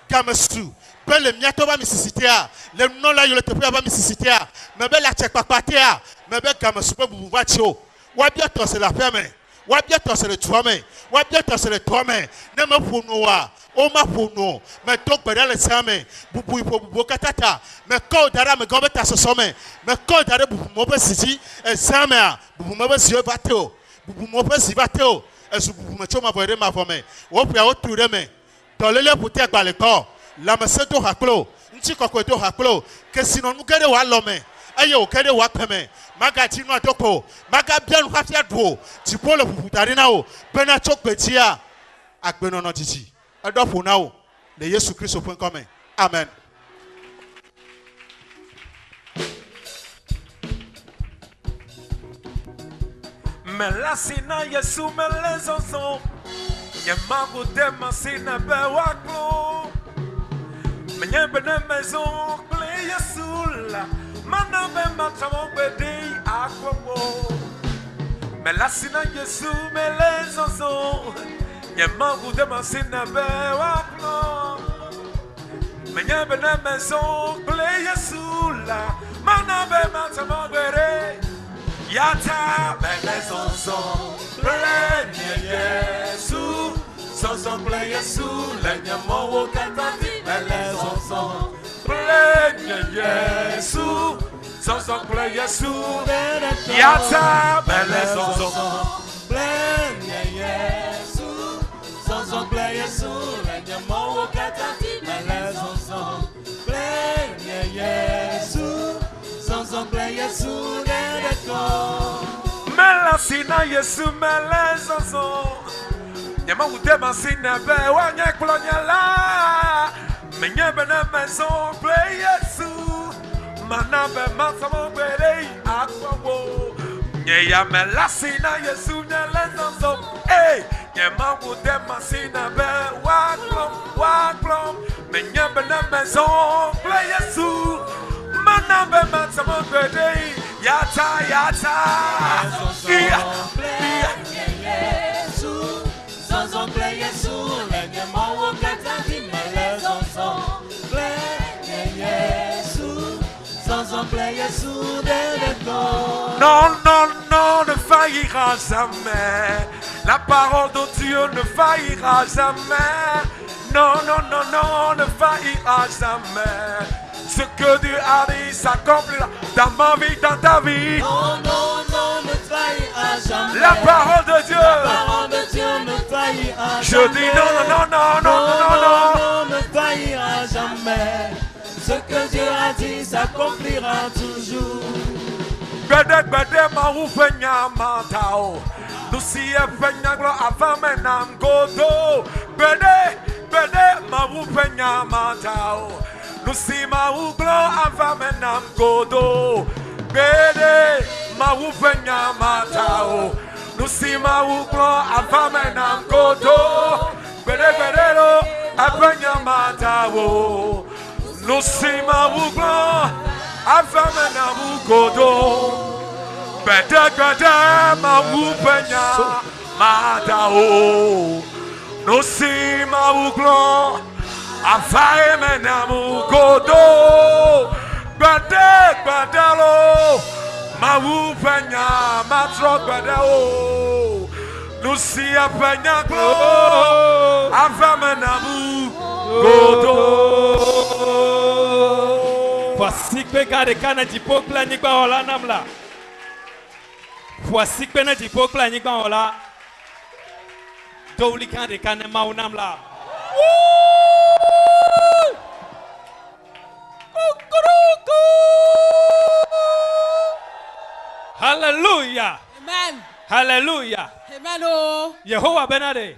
gamesu Belle miato ba misisitea le no la yo le tepe ba misisitea me be la chekpapatea me be gamesu pe bubu vacho wa bia to se la feme wa bia to se le tuame wa bia to se le tuame ne me funu wa o ma funu me to gbere le same bubu katata me ko dara me go beta sosome me ko dara bubu mo be sisi e same a bubu mo be sio bateo bubu mo be si bateo e su bubu me choma boere ma fome wo pia o ture me to lele puti agbale ko la meseto haklo nti kokweto haklo ke sino nugere wa lome aye o kere wa peme maga tinu atoko maga bianu hafia duo ti polo fufutari na o bena chokpetia agbeno no titi adofo na o le Yesu Christ open come amen. Melasina Yesu melezonson Yemago de masina bewaklo Menye bene maison ple Yesula Mana be matamo bedi akwo Melasina Yesu melezonson Yemago de masina bewaklo Menye bene maison ple Yesula Mana be matamo bedi Yata belezonson Plenye Yesu Sonson ple Yesu Lenye mowo katati belezonson Plenye Yesu Sonson ple Yesu Yata belezonson Plenye Yesu Sonson ple Yesu Lenye mowo katati belezonson Plenye Yesu Sonson ple Yesu Melasina Yesu melezonson Nyama ude masina be wanye klonyala Menye bene maison ple Yesu Manabe masamo bere akwawo. Nye me lasina Yesu nye lenzonso. Hey, nye mangu de masina be waklom. Me nye be na maison ple Yesu. Manabe masamo bere yata. Yesu, zonzon ple Yesu, lenye mawo kata di mele zonzon ple Yesu, zonzon ple Yesu de go. Non, ne faillira jamais. La parole de Dieu ne faillira jamais. Non, ne faillira jamais. Ce que Dieu a dit s'accomplira dans ma vie, dans ta vie. Non, ne faillira jamais. La parole de Dieu. La parole de Dieu ne faillira jamais. Je dis non. Ne faillira jamais. Ce que Dieu a dit s'accomplira toujours. Bede ma ufenya matao. Nusie fenya glo avame nam godo. Bede ma ufenya matao. Nusi ma uglo avame nam godo. Bede ma ufenya matao. Nusi ma uglo avame nam godo. Bede lo avenya matao. Nusi ma uglo avame nam godo. Bede ma ufenya matao. Nusi ma uglo avame nam godo. Bede lo ma ufenya matro bede o. Nusi avenya glo avame nam godo. Voici que garde kana dipo plani kwa ola namla. Voici que na dipo plani kwa ola. Doli kande kana mau namla. Hallelujah. Amen. Hallelujah. Amen. Oh. Yehovah benade.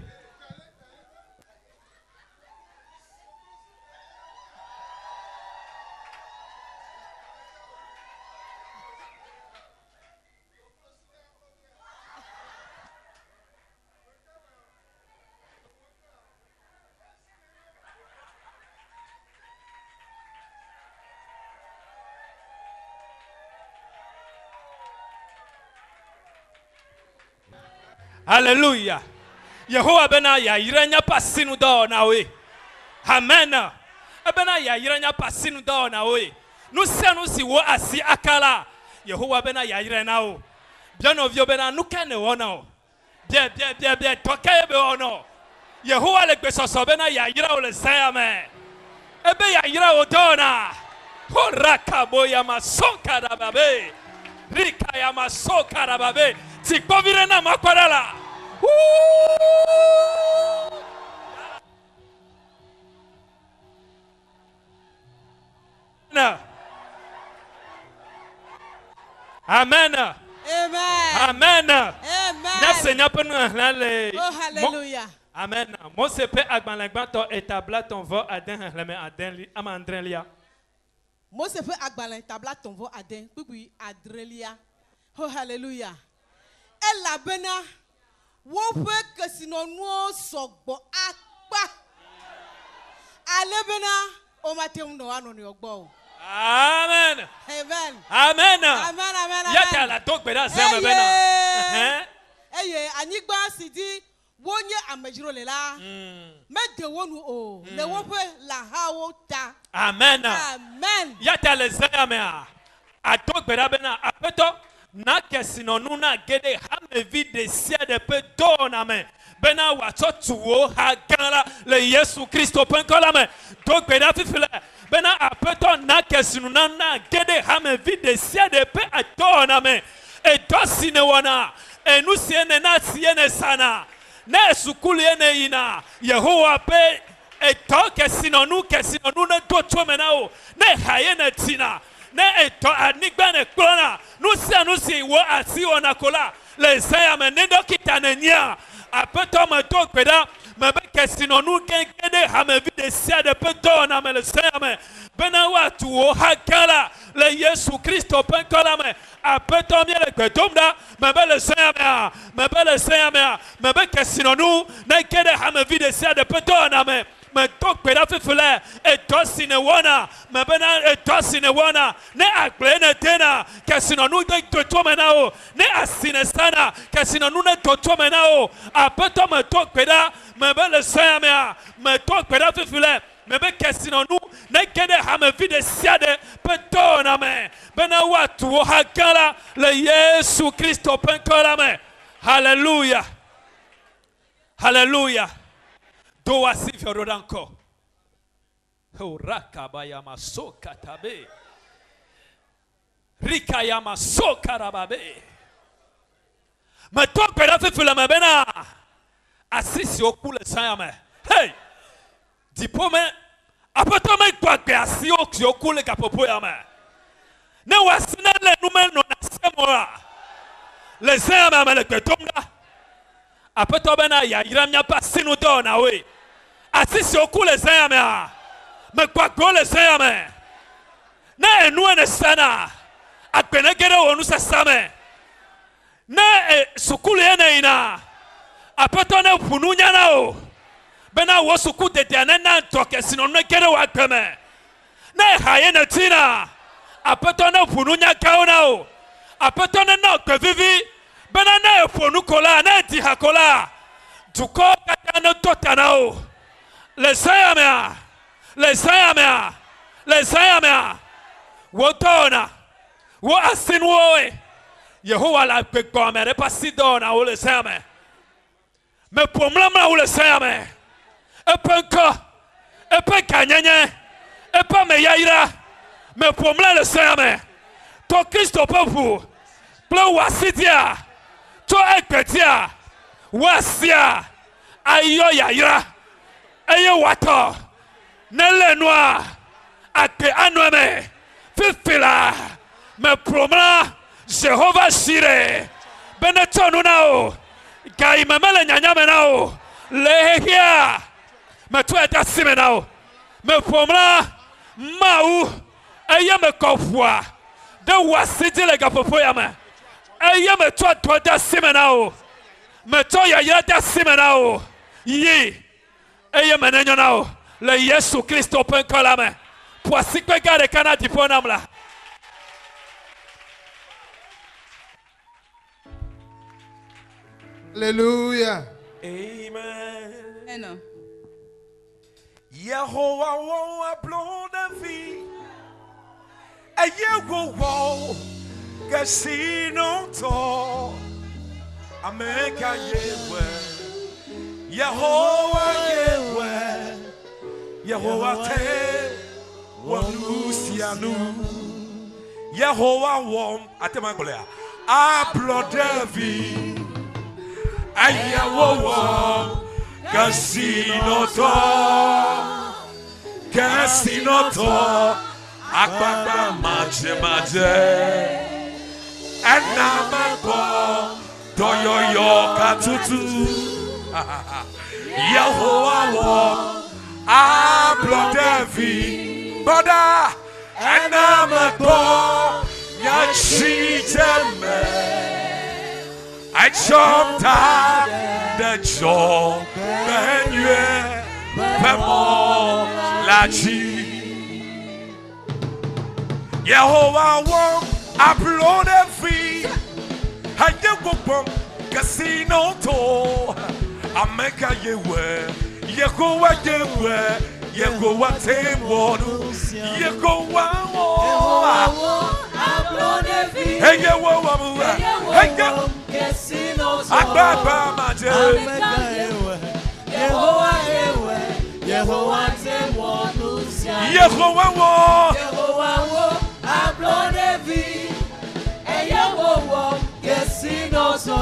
Alléluia. Yehovah bena ya iranya pasinu do na we. Amen. Bena ya iranya pasinu do na we. Nous si wo asi akala. Yehovah bena ya irena o. Bien ovio bena nous kane wona o. Bien toka be ono. Yehovah le gbesoso bena ya ira o le sayame. Ebe ya ira o dona. Horaka boya masonka da babe. Rika ya masoka da babe. Tikpovire na makwarala. Amen. Amen. Amen. Amen. Oh, hallelujah. Amen. Mon sepe agbalagba to etabla ton vo aden leme aden amandrelia. Mon sepe agbalagba tabla ton vo aden pipi adrelia. Oh, hallelujah. Elle bena wo pe que sinon no sogbo akpa. Ale bena o matem no anu ni ogbo. Amen. Amen. Amen. Amen. Amen. Yata la tokbe da zema bena. Eye anigba sidi wonye amejiro lela. Me de wonu o. Le wo pe la hawo ta. Amen. Amen. Yata le zema a tokbe da bena apeto na kesino nuna gede hame vide sia de pe dona me bena wato tuwo ha gala le Yesu Kristo penkola me donc beda fifile bena apeto na kesino na gede hame vide sia de pe adona me e dosine wana e nu siene na siene sana na sukulu ene ina Yehowa pe e to kesino nu ne to chomena o ne hayene tina ne eto anigba ne klona nusi wo asi ona kola le saya me ne dokita ne nya apeto me to peda me be kesino nu gengede ha me vi de sia de peto na me le Seigneur me bena watu o hakala le Yesu Christo penkola me apeto mi le kwetomda me be le Seigneur me be kesino nu na gede ha me vi de sia de peto na me tok peda fefele etosi ne wona me bena etosi ne wona ne akple ne tena kesino nu de toto mena o ne asine sana kesino nu ne toto mena o apeto me tok peda me be le Seigneur me tok peda fefele me be kesino nu ne kede ha me vi de siade peto na me bena watu o hakala le Yesu Christo penkola me hallelujah hallelujah. Do asi fiododanko. Uraka bayama soka tabe. Rika yama soka rababe. Me tok peda fefula me bena. Asisi okule sayame. Hey. Dipome apoto me kwakbe asi okule kapopo yame. Ne wasina le nume no na semora. Le sayame me le kwetomda. Apoto bena ya yiramnya pa sinu do na we. Asisi okule Seigneur me kwakwo le Seigneur me na enu ene sana akpene gere wonu sasame na sukulu ene ina apeto na pununya na o bena wo suku de na na toke sino no gere wa keme na haye na tina apeto na pununya kaona o apeto na kwevivi bena na efonu kola na ti hakola duko kata no totana o le Seigneur, wotona, wo asinwoe, Yehowa la pekwa me repasidona o le Seigneur, me pomlamla o le Seigneur, epenka, epenkanyenye, epa me yaira, me pomla le Seigneur, to Christo popu, plo wasitia, to ekpetia, wasia, ayo yaira. Eye wato nele noa ake anweme fifila me promla Jehovah Shire benetonu nao gai memele nyanyame nao lehia me tueta sime nao me promla mau eye me kofwa de wasiti le gapopo ya me eye me tueta sime nao me to ya yata sime nao yi eye menenyo nao le Yesu Christo penkola me poasi kwe gare kana dipona mla Alléluia. Amen. Yehowa wo ablon de vie ayego wo kasino to ameka yewe Yehowa te wanusianu Yehowa wom atema kolea aplodevi ayawo wom kasino to akpakpa maje enamako toyoyo katutu Yehowa wom aplodevi boda enamako nyachiteme I jumped out the jaw benue pemo lachi Yehowa wom aplodevi hayegopom kasino to Ameka yewe Yehowa temwonu Yehowa aplodevi Hey Yehowa Hey Agbaba maje Yehowa temwonu Yehowa aplodevi Yehowa kesinoso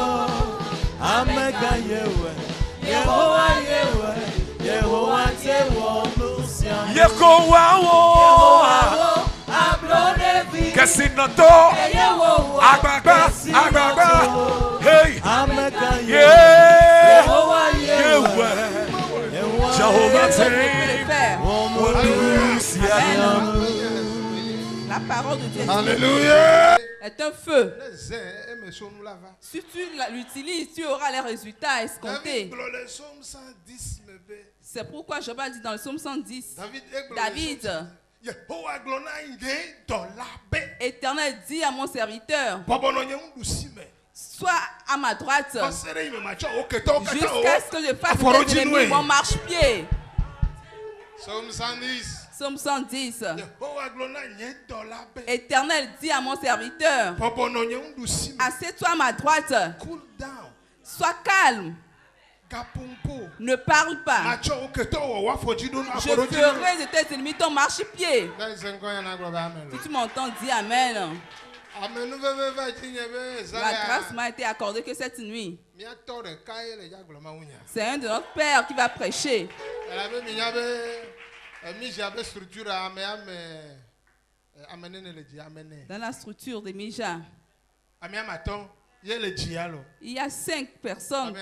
Amega Yehowa Tewonusia Yehowa aplodevi Kesinoto Agbaba Hey Amega Yehowa La parole de Dieu est un feu. Si tu l'utilises, tu auras les résultats escomptés. C'est pourquoi Job a dit dans le psaume 110, David, Éternel, dit à mon serviteur, sois à ma droite jusqu'à ce que je fasse tes ennemis mon marchepied. Psaume 110. Éternel, dit à mon serviteur, assieds-toi à ma droite, sois calme, ne parle pas, je ferai de tes ennemis ton marchepied. Si tu m'entends, dis Amen. La grâce m'a été accordée que cette nuit, c'est un de notre Père qui va prêcher. Dans la structure des Mija, il y a 5 personnes.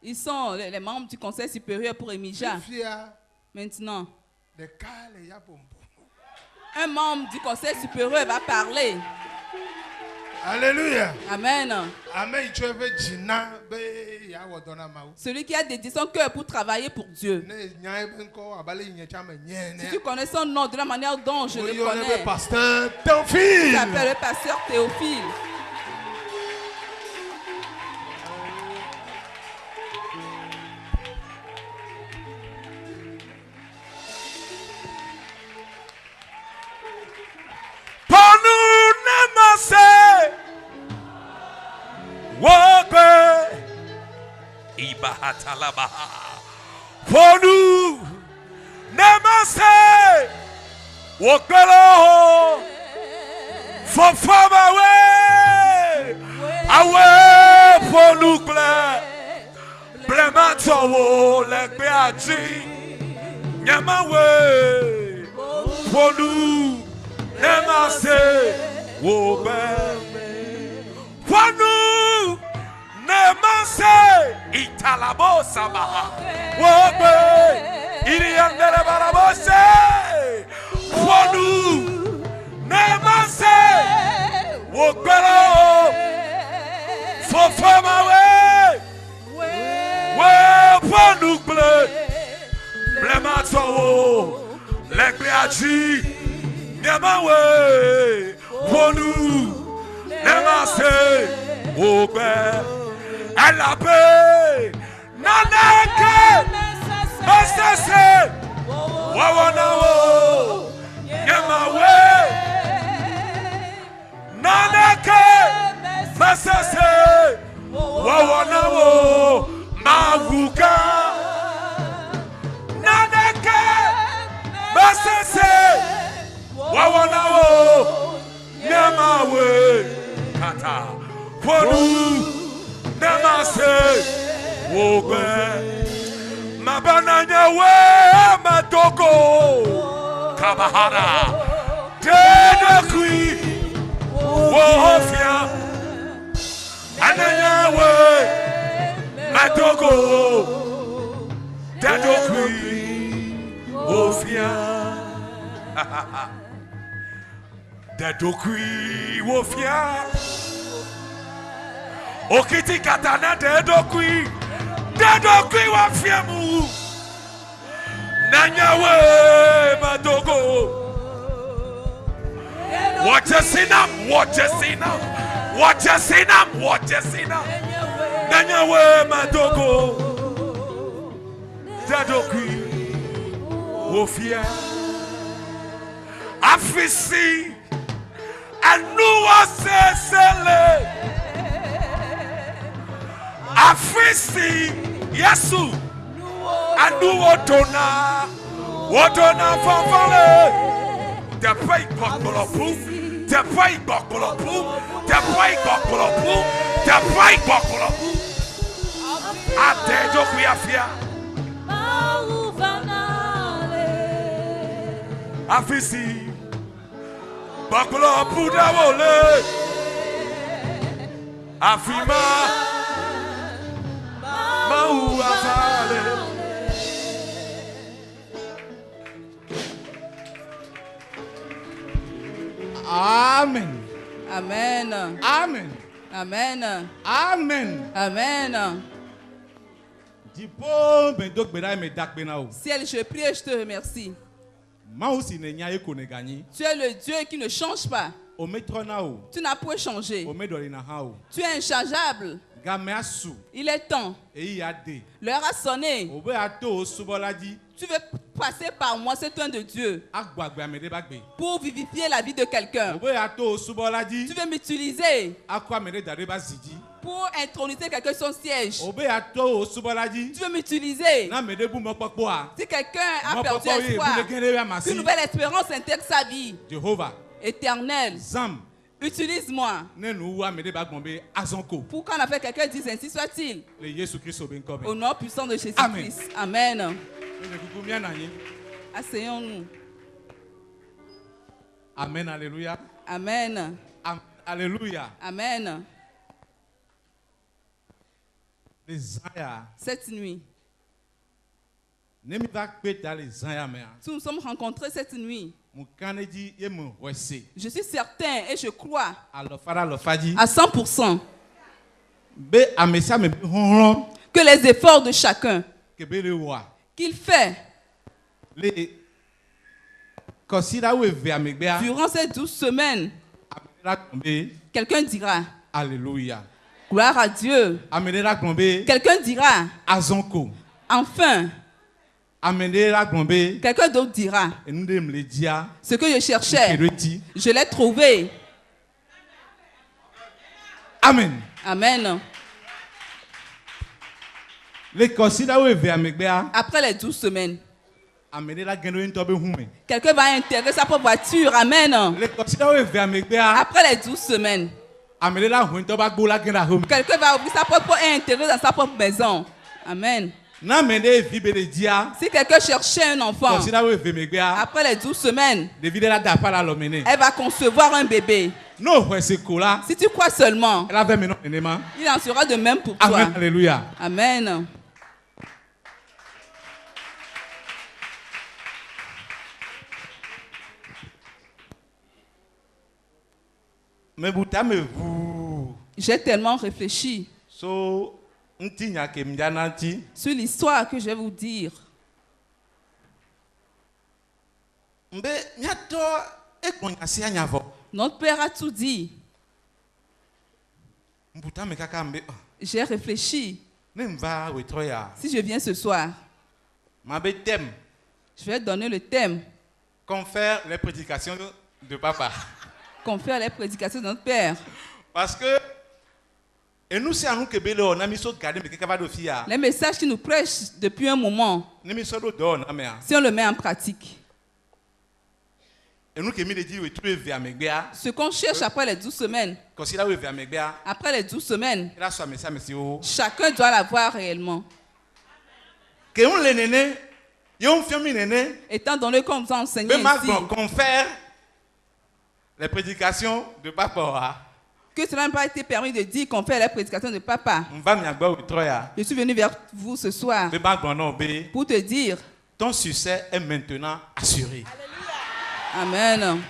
Ils sont les membres du conseil supérieur pour Emija. Maintenant, un membre du conseil supérieur va parler. Alléluia. Amen. Celui qui a dédié son cœur pour travailler pour Dieu. Si tu connais son nom de la manière dont je le connais, pasteur Théophile. Il s'appelle le pasteur Théophile. For nous, Namaste, Wokalo, for far away, for nous, Blemato, like Beachi, Yamawe, for nous, Namaste, for nous. Nemase italabo sabaha wobe iriandere barabose wonu nemase wokero fofama we wonu ble blemato lekbeachi nyamawe wonu nemase wobe elle a paix. Nanake, Mastase, Wawanawo, Yamawe. Nanake, Mastase, Wawanawo, Mavuka. Nanake, Mastase, Wawanawo, Yamawe. Kata, Wonu. Namase, wobe, mabananya we matoko, kabahara, tenakui, wohofia, ananya we matoko, tenakui, wofia, tenakui, wofia. Okiti katana dedokui wa fiemu nanyawe madogo wachesinam nanyawe madogo dedokui wofia afisi anuwa sesele Afisi Yesu Anu wotona fanfale Te pay bokolopu Te pay bokolopu Ate joku yafia Afisi Bokolopu dawole Afima Mau afale Amen. Amen. Amen. Amen. Amen. Amen. Ciel, je prie et je te remercie. Tu es le Dieu qui ne change pas. Tu n'as pas changé. Tu es inchangeable. Il est temps. L'heure a sonné. Tu veux passer par moi, c'est un de Dieu, pour vivifier la vie de quelqu'un. Tu veux m'utiliser pour introniser quelqu'un sur son siège. Tu veux m'utiliser. Si quelqu'un a perdu espoir, qu'une nouvelle espérance intègre sa vie. Éternel, utilise-moi. Pour quand on a fait quelqu'un dise ainsi soit-il. Au nom puissant de Jésus-Christ. Amen. Asseyons-nous. Amen, alléluia. Amen. Alléluia. Amen. Cette nuit, nous nous sommes rencontrés cette nuit. Je suis certain et je crois à 100% que les efforts de chacun qu'il fait durant ces 12 semaines, quelqu'un dira Alléluia. Gloire à Dieu. Quelqu'un dira enfin. Quelqu'un d'autre dira ce que je cherchais, je l'ai trouvé. Amen. Amen. Après les 12 semaines, quelqu'un va intégrer sa propre voiture. Amen. Après les 12 semaines, quelqu'un va ouvrir sa propre et intégrer dans sa propre maison. Amen. Si quelqu'un cherchait un enfant, après les 12 semaines, elle va concevoir un bébé. Si tu crois seulement, il en sera de même pour toi. Amen. Alléluia. Amen. J'ai tellement réfléchi sur l'histoire que je vais vous dire. Notre père a tout dit. J'ai réfléchi. Si je viens ce soir, je vais donner le thème. Confère les prédications de papa. Confère les prédications de notre père. Parce que les messages qu'il nous prêche depuis un moment, si on le met en pratique, ce qu'on cherche après les 12 semaines, après les 12 semaines, chacun doit l'avoir réellement. Étant donné qu'on nous a enseigné ici, confère les prédications de papa. Que cela n'a pas été permis de dire qu'on fait les prédications de papa. Je suis venu vers vous ce soir pour te dire ton succès est maintenant assuré. Amen.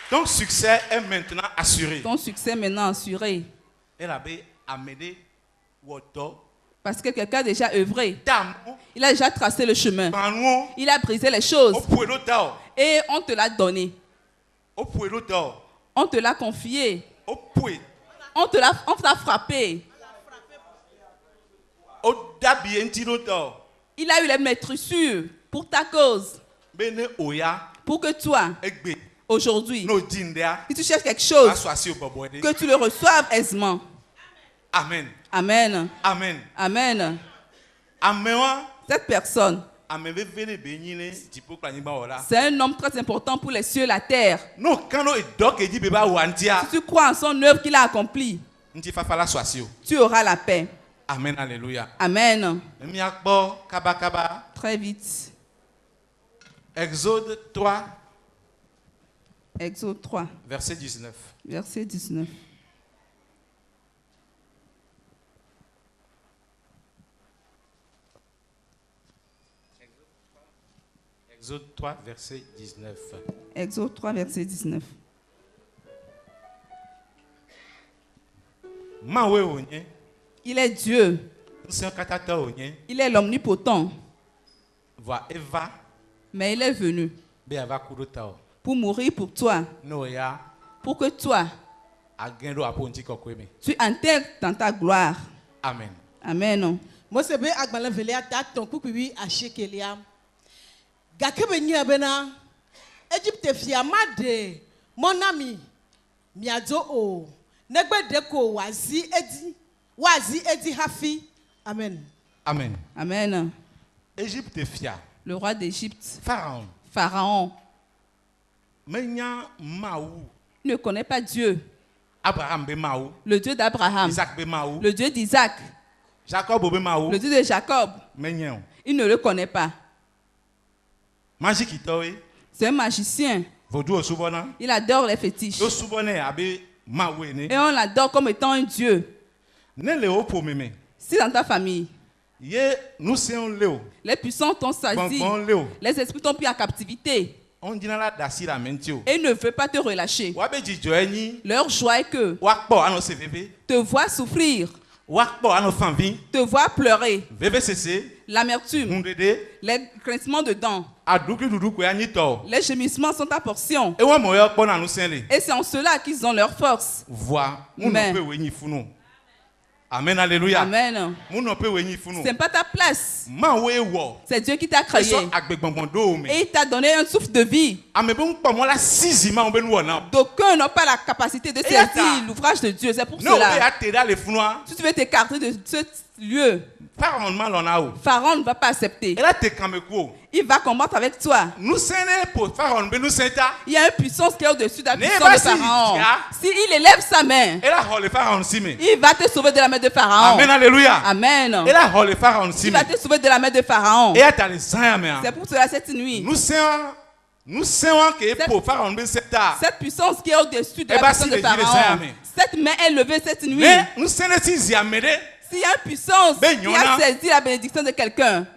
Ton succès est maintenant assuré. Ton succès est maintenant assuré. Parce que quelqu'un a déjà œuvré. Il a déjà tracé le chemin. Il a brisé les choses. Et on te l'a donné. On te l'a confié. On t'a frappé. Il a eu les maîtrissures pour ta cause. Pour que toi, aujourd'hui, si tu cherches quelque chose, que tu le reçoives aisément. Amen. Amen. Amen. Amen. Cette personne, c'est un homme très important pour les cieux et la terre. Si tu crois en son œuvre qu'il a accomplie, tu auras la paix. Amen. Alléluia. Amen. Très vite. Exode 3. Exode 3. Verset 19. Verset 19. Exode 3, verset 19. Exode 3, verset 19. Il est Dieu. Il est l'omnipotent. Mais il est venu pour mourir pour toi. Pour que toi, tu intègres dans ta gloire. Amen. Amen. Moi, c'est bien que je vais t'attendre pour que je achète Kélia. Gakebeni abena Egypte fiamade mon ami miadzo o negbe deko wazi edi hafi. Amen. Amen. Amen. Égypte fia. Le roi d'Égypte. Pharaon. Pharaon. Menya maou. Ne connaît pas Dieu. Abraham be maou. Le Dieu d'Abraham. Isaac be maou. Le Dieu d'Isaac. Jacob be maou. Le Dieu de Jacob. Menya. Il ne le connaît pas. C'est un magicien. Il adore les fétiches. Et on l'adore comme étant un Dieu. Si dans ta famille, les puissants t'ont saisi, les esprits t'ont pris en captivité, et ils ne veulent pas te relâcher. Leur joie est que te voir souffrir, te voir pleurer, l'amertume, les grincements de dents, les gémissements sont ta portion. Et c'est en cela qu'ils ont leur force. Mais, amen, alléluia. Amen. Ce n'est pas ta place. C'est Dieu qui t'a créé. Et il t'a donné un souffle de vie. D'aucuns n'ont pas la capacité de saisir l'ouvrage de Dieu. C'est pour cela. Si tu veux t'écarter de ce lieu, Pharaon ne va pas accepter. Il va combattre avec toi. Il y a une puissance qui est au-dessus de la puissance de Pharaon. Si il élève sa main, il va te sauver de la main de Pharaon. Amen, alléluia. Amen. Il va te sauver de la main de Pharaon. C'est pour cela cette nuit. Cette puissance qui est au-dessus de la puissance de Pharaon. Cette main est levée cette nuit. S'il y a une puissance qui a saisi la bénédiction de quelqu'un,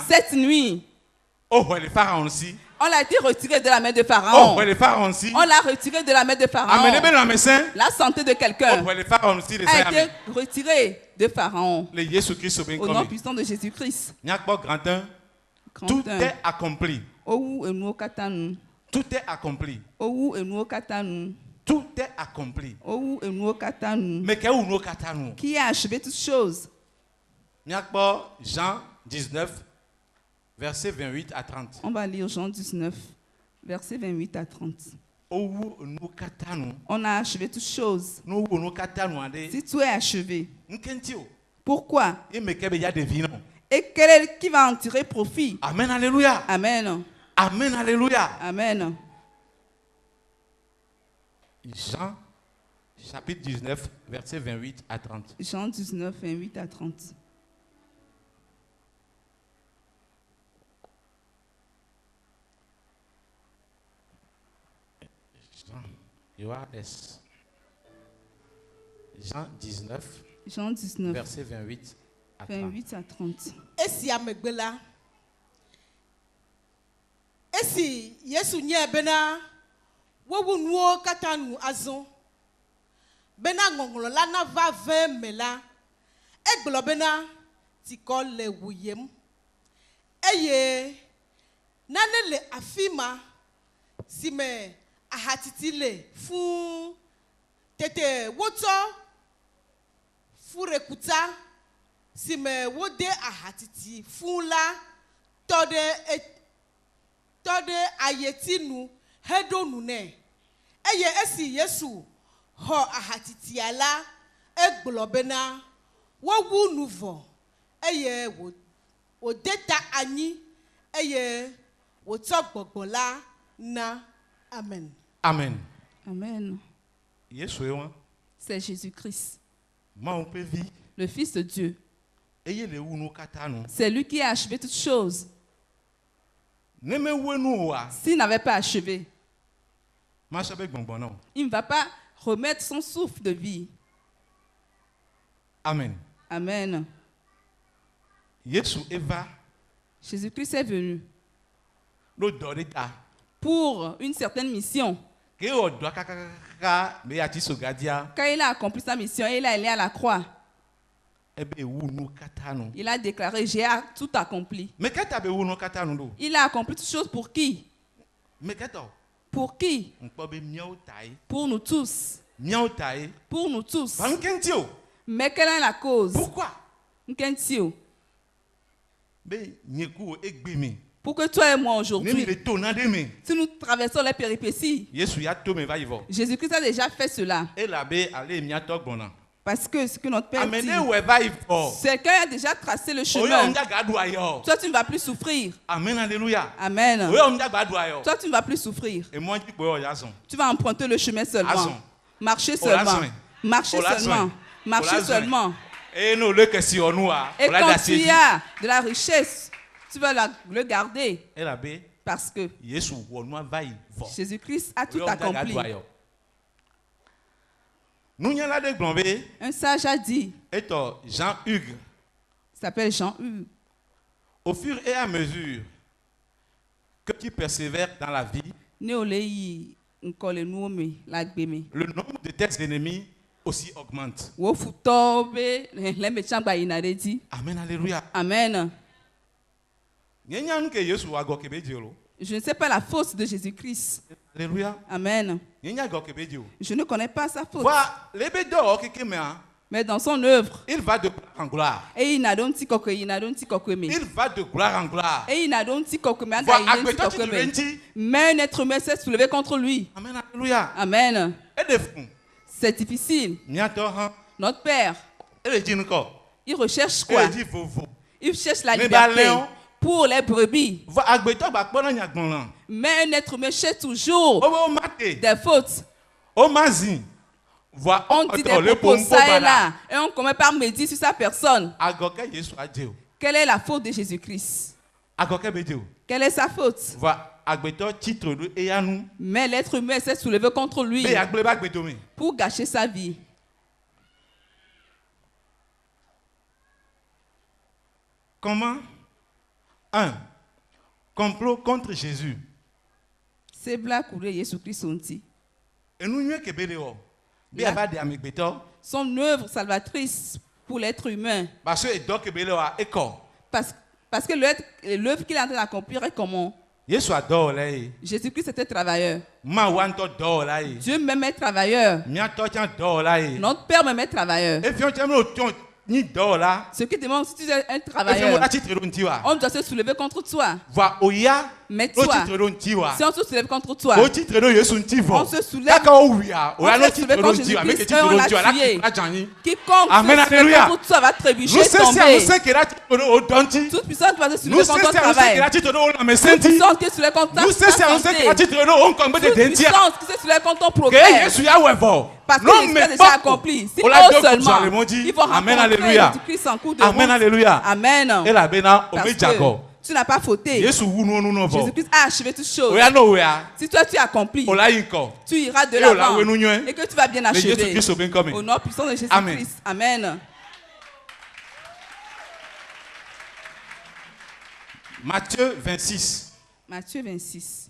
cette nuit, on l'a été retiré de la main de Pharaon. On l'a retiré de la main de Pharaon. La santé de quelqu'un a été retirée de Pharaon. Au nom puissant de Jésus-Christ. Tout est accompli. Tout est accompli. Tout est accompli. Mais qui a achevé toutes choses? Jean 19, versets 28 à 30. On va lire Jean 19, versets 28 à 30. On a achevé toutes choses. Si tout est achevé, pourquoi? Et qui va en tirer profit? Amen, alléluia. Amen. Amen, alléluia. Amen. Jean, chapitre 19, versets 28 à 30. Jean 19, 28 à 30. Jean 19, verset 28 à 30. 28 à 30. Esi Yesu nye bena wowu nuo katanu azon bena ngongolo la na va ve mela eglo bena tiko le wuyem eye nane le afima sime ahatiti le fun tete woto furekuta sime wode ahatiti fun la tode ayetinu hedonu ne eye esi Yesu ho ahatiti ala eglobena wowu nuvo eye wo deta anyi eye wo togbogbola na amen. Amen. Amen. C'est Jésus-Christ, le Fils de Dieu. C'est lui qui a achevé toutes choses. S'il n'avait pas achevé, il ne va pas remettre son souffle de vie. Amen. Amen. Jésus-Christ est venu pour une certaine mission. Quand il a accompli sa mission, il est allé à la croix. Il a déclaré, j'ai tout accompli. Il a accompli toutes choses pour qui? Pour qui? Pour nous tous. Pour nous tous. Mais quelle est la cause? Pourquoi? Pour que toi et moi aujourd'hui, si nous traversons les péripéties, Jésus-Christ a déjà fait cela. Parce que ce que notre Père dit, c'est qu'il a déjà tracé le chemin. Toi, tu ne vas plus souffrir. Amen, alléluia. Amen. Toi, tu ne vas plus souffrir. Tu vas emprunter le chemin seulement. Marcher seulement. Marcher seulement. Marcher seulement. Et quand tu as de la richesse, tu vas le garder. Parce que Jésus-Christ a tout accompli. Un sage a dit, Jean-Hugues, s'appelle Jean-Hugues, au fur et à mesure que tu persévères dans la vie, le nombre de tes ennemis aussi augmente. Amen, alléluia. Amen. Je ne sais pas la force de Jésus-Christ. Alléluia. Amen. Je ne connais pas sa force. Mais dans son œuvre, il va de gloire en gloire. Il va de gloire en gloire. Mais un être humain s'est soulevé contre lui. Amen, alléluia. Amen. C'est difficile. Notre Père, il recherche quoi? Il cherche la liberté pour les brebis. Mais un être humain cherche toujours des fautes. On dit des propos ça et là. Et on commence par médire sur sa personne. Quelle est la faute de Jésus-Christ? Quelle est sa faute? Mais l'être humain s'est soulevé contre lui pour gâcher sa vie. Comment? Un complot contre Jésus. C'est blague pour Jésus-Christ. Et nous son œuvre salvatrice pour l'être humain. Parce que l'œuvre qu'il est en train d'accomplir est comment? Jésus-Christ était travailleur. Dieu même est travailleur. Notre Père même est travailleur. Ce qui demande, si tu es un travailleur, on doit se soulever contre toi. Mais toi, si on se soulève contre toi, on se soulève contre Jésus-Christ et on l'a tué. Quiconque se soulève contre toi va trébucher, tomber. Toute puissance va se soulever contre ton travail. Toute puissance qui se soulève contre ta santé. Toute puissance qui se soulève contre ton progrès. Parce que l'Esprit est déjà accompli. Si eux seulement, ils vont rencontrer Jésus-Christ en cours de route. Amen. Parce que tu n'as pas fauté. Jésus-Christ a achevé toutes choses. Si toi tu accomplis, tu iras de l'avant et que tu vas bien achever. Au nom puissant de Jésus-Christ. Amen. Matthieu 26. Matthieu 26.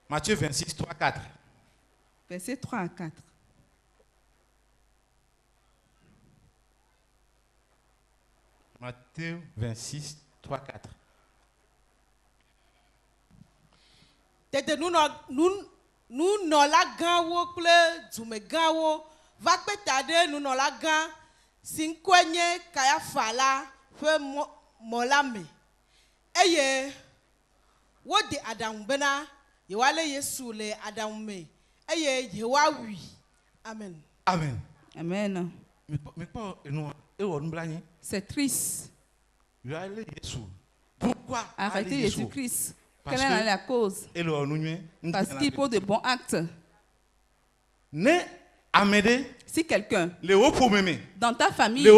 Matthieu 26, 3, 4. Versets 3 à 4. Matthieu 26, 3, 4. Tete nous la gawo kple dume gawo va kpetade nous la ga sinkwenye kaya fala fe molame eye wo de adam bena ye wale yesu le adam me eye ye wa wi amen. Amen. Amen. Mais pas nous on blani. C'est triste. Pourquoi arrêter Jésus-Christ? Quelle est la cause? Parce qu'il pose de bons actes. Si quelqu'un dans ta famille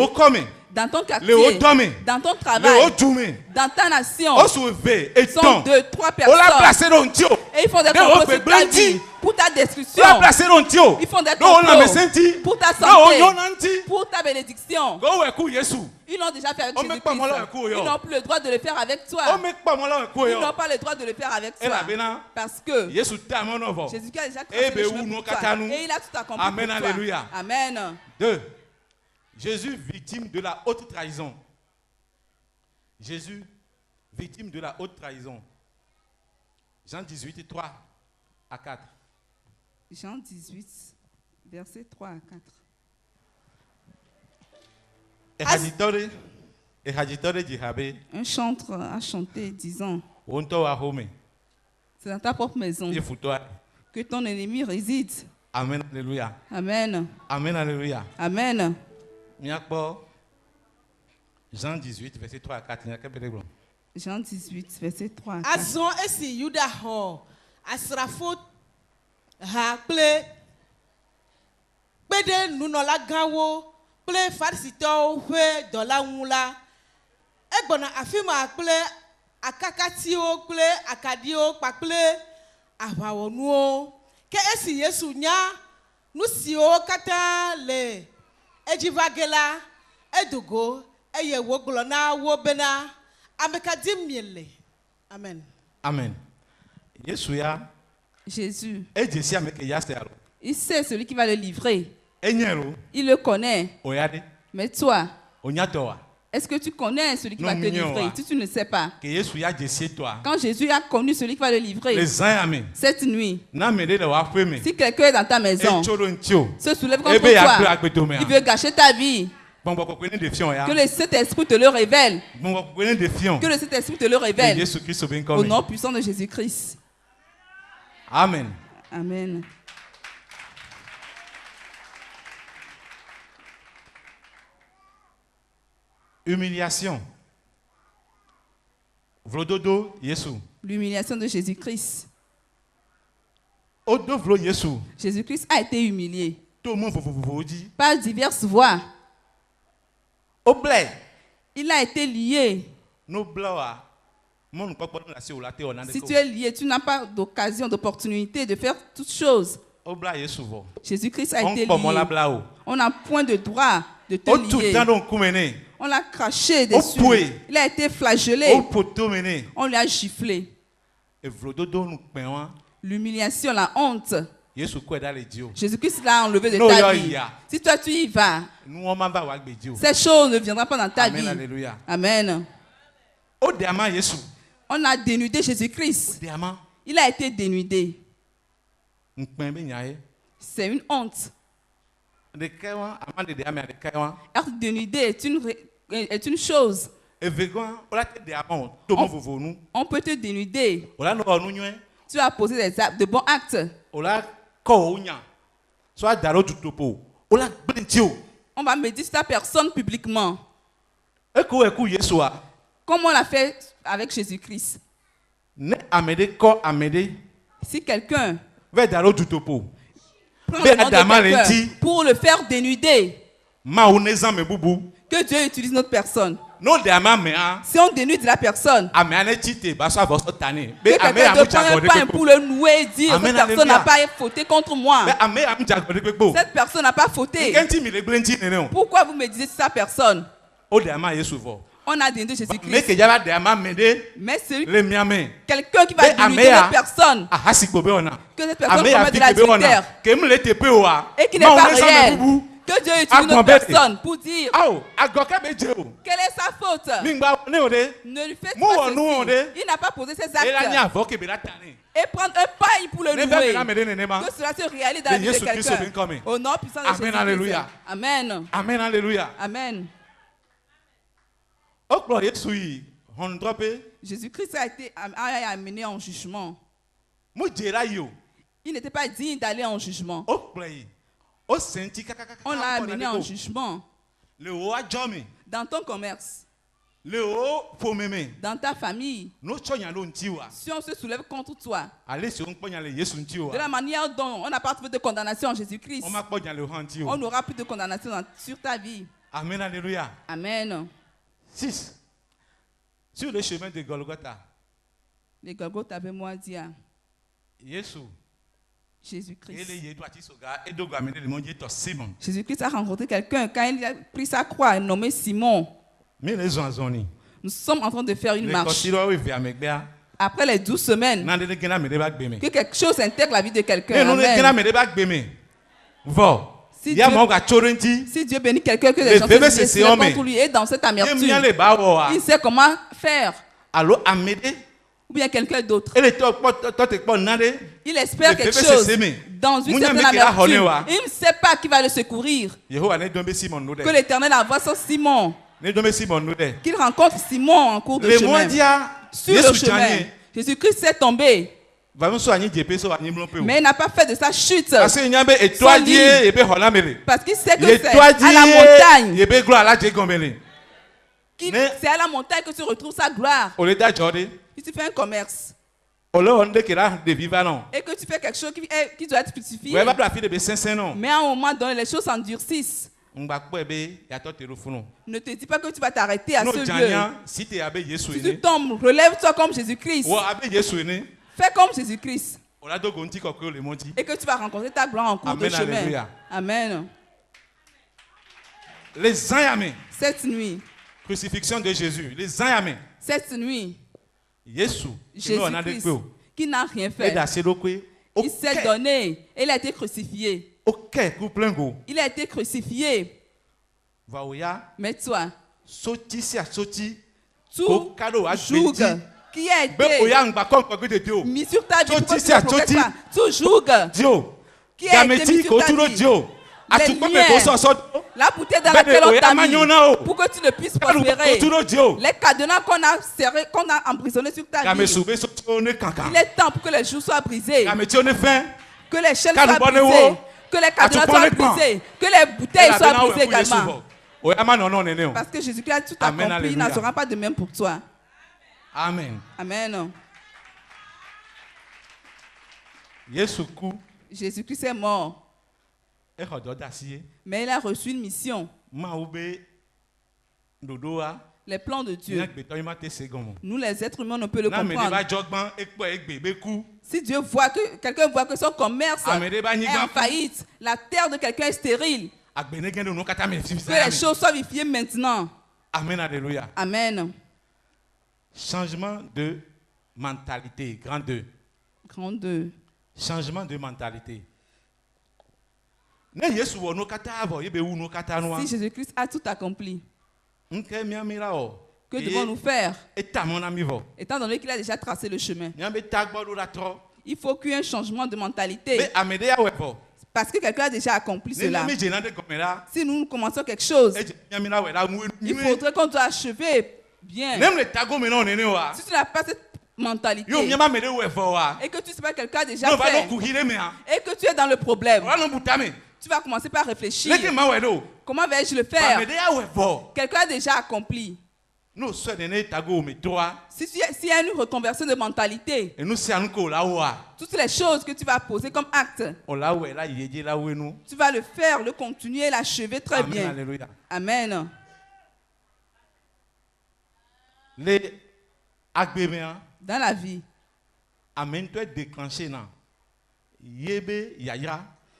dans ton quartier, dans ton travail, dans ta nation, sont 2, 3 personnes et ils font des complots sur ta vie pour ta destruction. Ils font des complots pour ta santé, pour ta bénédiction. Ils l'ont déjà fait avec Jésus-Christ. Ils n'ont plus le droit de le faire avec toi. Ils n'ont pas le droit de le faire avec toi. Parce que Jésus-Christ a déjà créé le chemin pour toi. Et il a tout accompli pour toi. Alléluia. Amen. 2. Jésus, victime de la haute trahison. Jésus, victime de la haute trahison. Jean 18, 3 à 4. Jean 18, versets 3 à 4. Un chanteur a chanté disant, c'est dans ta propre maison que ton ennemi réside. Amen, alléluia. Amen. Amen, alléluia. Amen. Jean 18, verset 3 à 4. Jean 18, verset 3 à 4. Azon esi Yuda ho asrafo ha ple pede nunola ganwo ple farisito hwe dola nwula egbona afima ple akakatio ple akadio pa ple abawonuo ke esi Yesu nya nusio kata le ejivagela edugo eye woglo na wo bena amekadim miele. Amen. Amen. Jésus. Il sait celui qui va le livrer. Il le connaît. Mais toi, est-ce que tu connais celui qui va te livrer? Si tu ne sais pas. Quand Jésus a connu celui qui va le livrer, cette nuit, si quelqu'un est dans ta maison, se soulève contre toi, il veut gâcher ta vie, que le Saint-Esprit te le révèle. Que le Saint-Esprit te le révèle. Au nom puissant de Jésus-Christ. Amen. Amen. Humiliation. Vlododo Yesu. L'humiliation de Jésus-Christ. Odo Yesu. Jésus-Christ a été humilié par diverses voies. Il a été lié. Si tu es lié, tu n'as pas d'occasion, d'opportunité de faire toutes choses. Jésus-Christ a été lié. On n'a point de droit de te lier. On l'a craché dessus. Il a été flagellé. On lui a giflé. L'humiliation, la honte. Jésus-Christ l'a enlevé de ta vie. Si toi tu y vas, ces choses ne viendront pas dans ta vie. Alléluia. Amen. On a dénudé Jésus-Christ. Il a été dénudé. C'est une honte. Être dénudé est une chose. On peut te dénuder. Tu as posé de bons actes. On va médire ta personne publiquement. Comme on l'a fait avec Jésus-Christ. Si quelqu'un prend le nom de quelqu'un pour le faire dénuder, que Dieu utilise notre personne. Si on dénude la personne, que quelqu'un doit prendre un pain pour le nouer et dire cette personne n'a pas fauté contre moi. Cette personne n'a pas fauté. Pourquoi vous me disiez sa personne? On a dénudé Jésus-Christ. Mais c'est quelqu'un qui va dénuder la personne. Que cette personne commet de l'adultère et qui n'est pas réel. Que Dieu utilise notre personne pour dire quelle est sa faute. Ne lui faites pas ceci. Il n'a pas posé ses actes. Et prendre un pain pour le louer. Que cela se réalise dans la vie de quelqu'un. Au nom puissant de Jésus-Christ. Amen. Amen. Alléluia. Amen. Jésus-Christ a été amené en jugement. Il n'était pas digne d'aller en jugement. On l'a amené en jugement. Dans ton commerce. Dans ta famille. Si on se soulève contre toi, de la manière dont on n'a pas trouvé de condamnation en Jésus-Christ, on n'aura plus de condamnation sur ta vie. Amen, alléluia. Amen. 6. Sur le chemin de Golgotha. Le Golgotha avait moi dit à Jésus-Christ. Jésus-Christ a rencontré quelqu'un quand il a pris sa croix nommé Simon. Nous sommes en train de faire une marche. Après les 12 semaines, que quelque chose intègre la vie de quelqu'un. Si Dieu bénit quelqu'un, que les gens se contre lui et dans cette amertume, il sait comment faire. Ou bien quelqu'un d'autre. Il espère quelque chose dans une certaine amertume. Il ne sait pas qui va le secourir. Que l'Éternel envoie son Simon. Qu'il rencontre Simon en cours de chemin. Sur le chemin, Jésus-Christ est tombé. Mais il n'a pas fait de sa chute. Parce qu'il sait que c'est à la montagne. C'est à la montagne que tu retrouves sa gloire. Si tu fais un commerce et que tu fais quelque chose qui doit être fructifié, mais à un moment donné, les choses s'endurcissent. Ne te dis pas que tu vas t'arrêter à ce lieu. Si tu tombes, relève-toi comme Jésus-Christ. Fais comme Jésus-Christ. Et que tu vas rencontrer ta gloire en cours de chemin. Alléluia. Amen. Cette nuit, crucifixion de Jésus. Cette nuit, Jésus-Christ, qui n'a rien fait, il s'est donné. Il a été crucifié. Il a été crucifié. Mais toi, tout joug qui a été mis sur ta vie, tout joug qui a été mis sur ta vie, les liens, la bouteille dans laquelle on t'a mis pour que tu ne puisses prospérer, les cadenas qu'on a serrés, qu'on a emprisonnés sur ta vie. Il est temps pour que les joues soient brisées, que les chaînes soient brisées, que les cadenas soient brisés, que les bouteilles soient brisées également. Parce que Jésus-Christ a tout accompli, il n'en sera pas de même pour toi. Amen. Amen. Jésus-Christ est mort. Mais il a reçu une mission. Les plans de Dieu. Nous les êtres humains, on ne peut le comprendre. Si Dieu voit que quelqu'un voit que son commerce est en faillite, la terre de quelqu'un est stérile, que les choses soient vivifiées maintenant. Amen, alléluia. Amen. Changement de mentalité, grand 2. Grand 2. Changement de mentalité. Si Jésus-Christ a tout accompli, que devons-nous faire? Étant donné qu'il a déjà tracé le chemin, il faut qu'il y ait un changement de mentalité. Parce que quelqu'un a déjà accompli cela. Si nous commençons quelque chose, il faudrait qu'on doit achever bien. Si tu n'as pas cette mentalité et que tu sais pas que quelqu'un a déjà fait et que tu es dans le problème, tu vas commencer par réfléchir. Comment vais-je le faire? Quelqu'un a déjà accompli. S'il y a une reconversion de mentalité, toutes les choses que tu vas poser comme acte, tu vas le faire, le continuer, l'achever très bien. Alléluia. Amen. Dans la vie,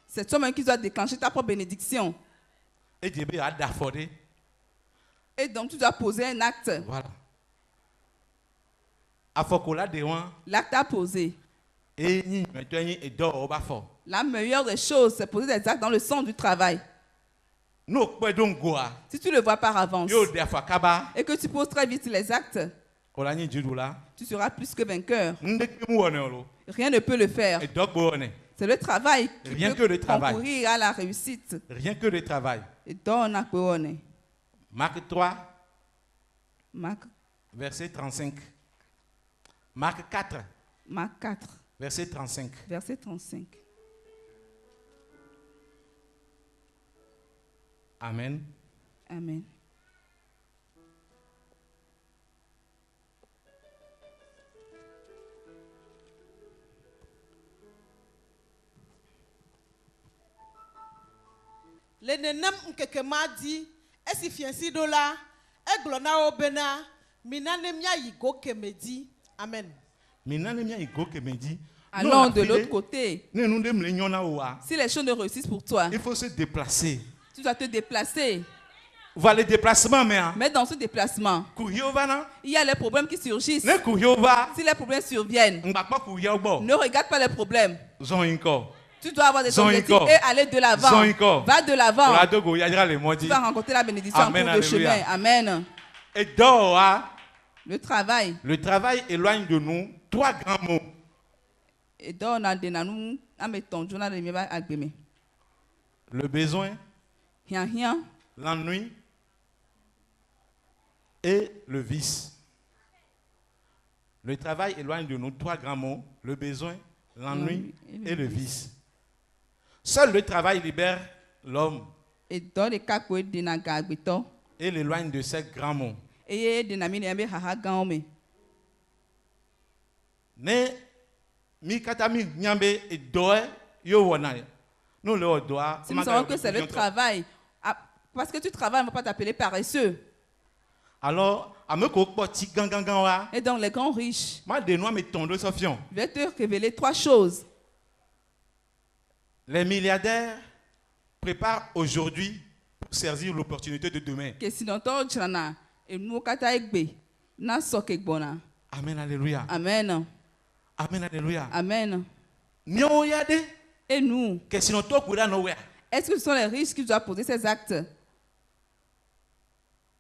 c'est toi-même qui dois déclencher ta propre bénédiction. Et donc tu dois poser un acte. Voilà. L'acte à poser. La meilleure des choses, c'est poser des actes dans le sens du travail. Si tu le vois par avance et que tu poses très vite les actes, tu seras plus que vainqueur. Rien ne peut le faire. C'est le travail qui peut concourir à la réussite. Rien que le travail. Marc 3, verset 35. Marc 4, verset 35. Verset 35. Amen. Amen. Le nenem nkekema dit esi fiansi do la eglona obena minane mia yigo kemedi. Amen. Minane mia yigo kemedi. Allons de l'autre côté. Si les choses ne réussissent pour toi, il faut se déplacer. Tu dois te déplacer. Voilà le déplacement, mais dans ce déplacement, il y a les problèmes qui surgissent. Si les problèmes surviennent, ne regarde pas les problèmes. Tu dois avoir des objectifs et aller de l'avant. Va de l'avant. Tu vas rencontrer la bénédiction en cours de chemin. Amen. Et dehors, le travail. Le travail éloigne de nous 3 grands mots. Le besoin, l'ennui et le vice. Le travail éloigne de nous 3 grands mots, le besoin, l'ennui et le vice. Seul le travail libère l'homme et l'éloigne de ces grands mots. Si nous savons que c'est le travail, parce que tu travailles, on ne va pas t'appeler paresseux. Alors, et donc les grands riches, je vais te révéler 3 choses. Les milliardaires préparent aujourd'hui pour saisir l'opportunité de demain. Amen, alléluia. Amen. Amen, alléluia. Amen. Et nous, est-ce que ce sont les riches qui doivent poser ces actes?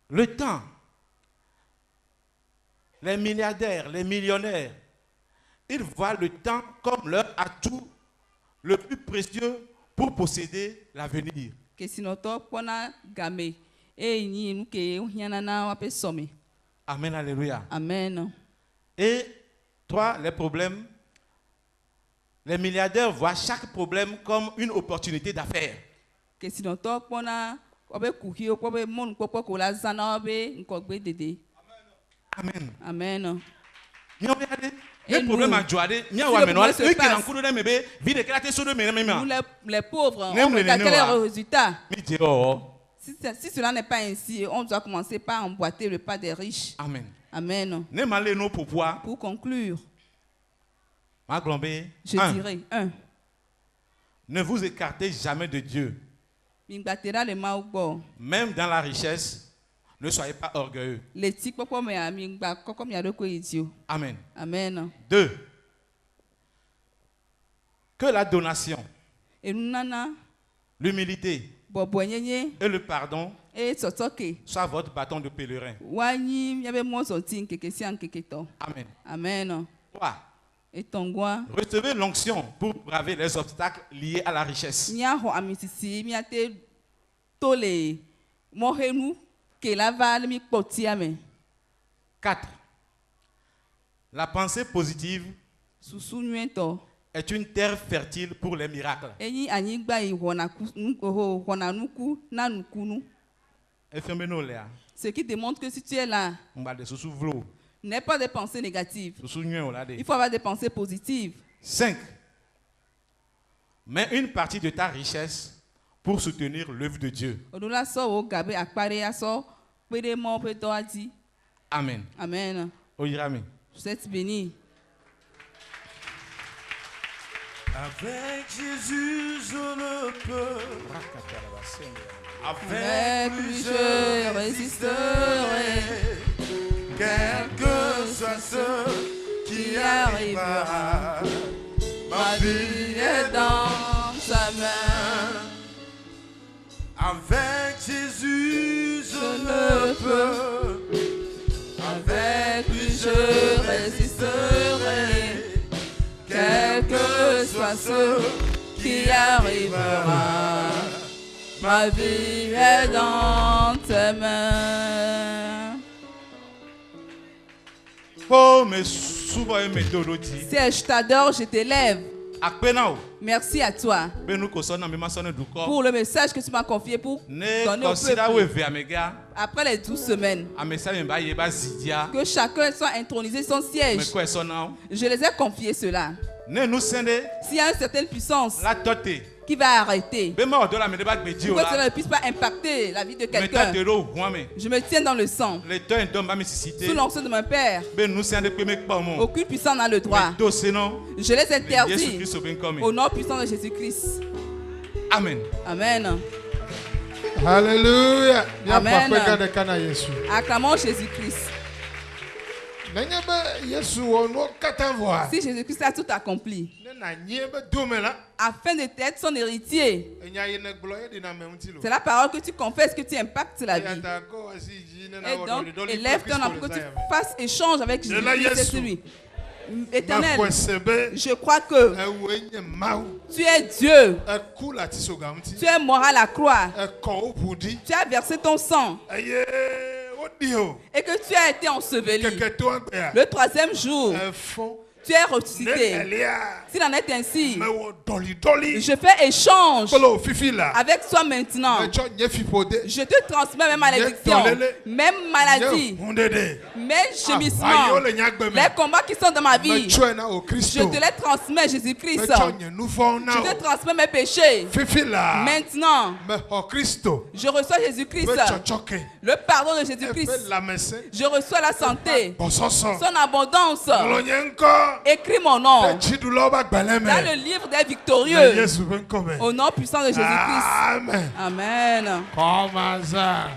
Le temps. Les milliardaires, les millionnaires, ils voient le temps comme leur atout le plus précieux pour posséder l'avenir. Amen, alléluia. Amen. Et 3, les problèmes. Les milliardaires voient chaque problème comme une opportunité d'affaires. Amen. Amen. Les problèmes à Joadé, les pauvres, on regarde quel est le résultat. Si cela n'est pas ainsi, on doit commencer par emboîter le pas des riches. Amen. Amen. Pour conclure, je dirais 1. Ne vous écartez jamais de Dieu. Même dans la richesse, ne soyez pas orgueilleux. Amen. Amen. 2. Que la donation, l'humilité et le pardon soient votre bâton de pèlerin. Amen. Amen. 3. Recevez l'onction pour braver les obstacles liés à la richesse. 4. La pensée positive est une terre fertile pour les miracles. Ce qui démontre que si tu es là, n'est pas des pensées négatives. Il faut avoir des pensées positives. 5. Mets une partie de ta richesse pour soutenir l'œuvre de Dieu. Amen. Amen. Vous êtes bénis. Avec Jésus, je ne peux. Avec lui, je résisterai. Quel que soit ce qui arrivera, ma vie est dans sa main. Avec Jésus, je ne peux. Avec lui, je résisterai. Quel que soit ce qui arrivera, ma vie est dans tes mains. Si je t'adore, je t'élève. Merci à toi pour le message que tu m'as confié pour donner au peuple. Après les 12 semaines, que chacun soit intronisé son siège. Je les ai confiés cela. S'il y a une certaine puissance qui va arrêter. Que cela ne puisse pas impacter la vie de quelqu'un. Je me tiens dans le sang. Sous l'onction de mon Père. Aucune puissance n'a le droit. Je les interdis. Au nom puissant de Jésus-Christ. Amen. Amen. Alléluia. Amen. Acclamons Jésus-Christ. Si Jésus-Christ a tout accompli, afin d'être son héritier, c'est la parole que tu confesses, que tu impactes la vie. Et donc, élève ton âme, que tu fasses échange avec Jésus-Christ, c'est lui. Éternel, je crois que tu es Dieu. Tu es mort à la croix. Tu as versé ton sang. Et que tu as été enseveli. Le troisième jour, tu es ressuscité. S'il en est ainsi, je fais échange avec toi maintenant. Je te transmets mes malédictions, même maladie, mes gémissements, les combats qui sont dans ma vie. Je te les transmets, Jésus-Christ. Je te transmets mes péchés. Maintenant, je reçois Jésus-Christ, le pardon de Jésus-Christ. Je reçois la santé, son abondance. Écris mon nom dans le livre des victorieux. Au nom puissant de Jésus-Christ. Amen. Amen. Comme hasard.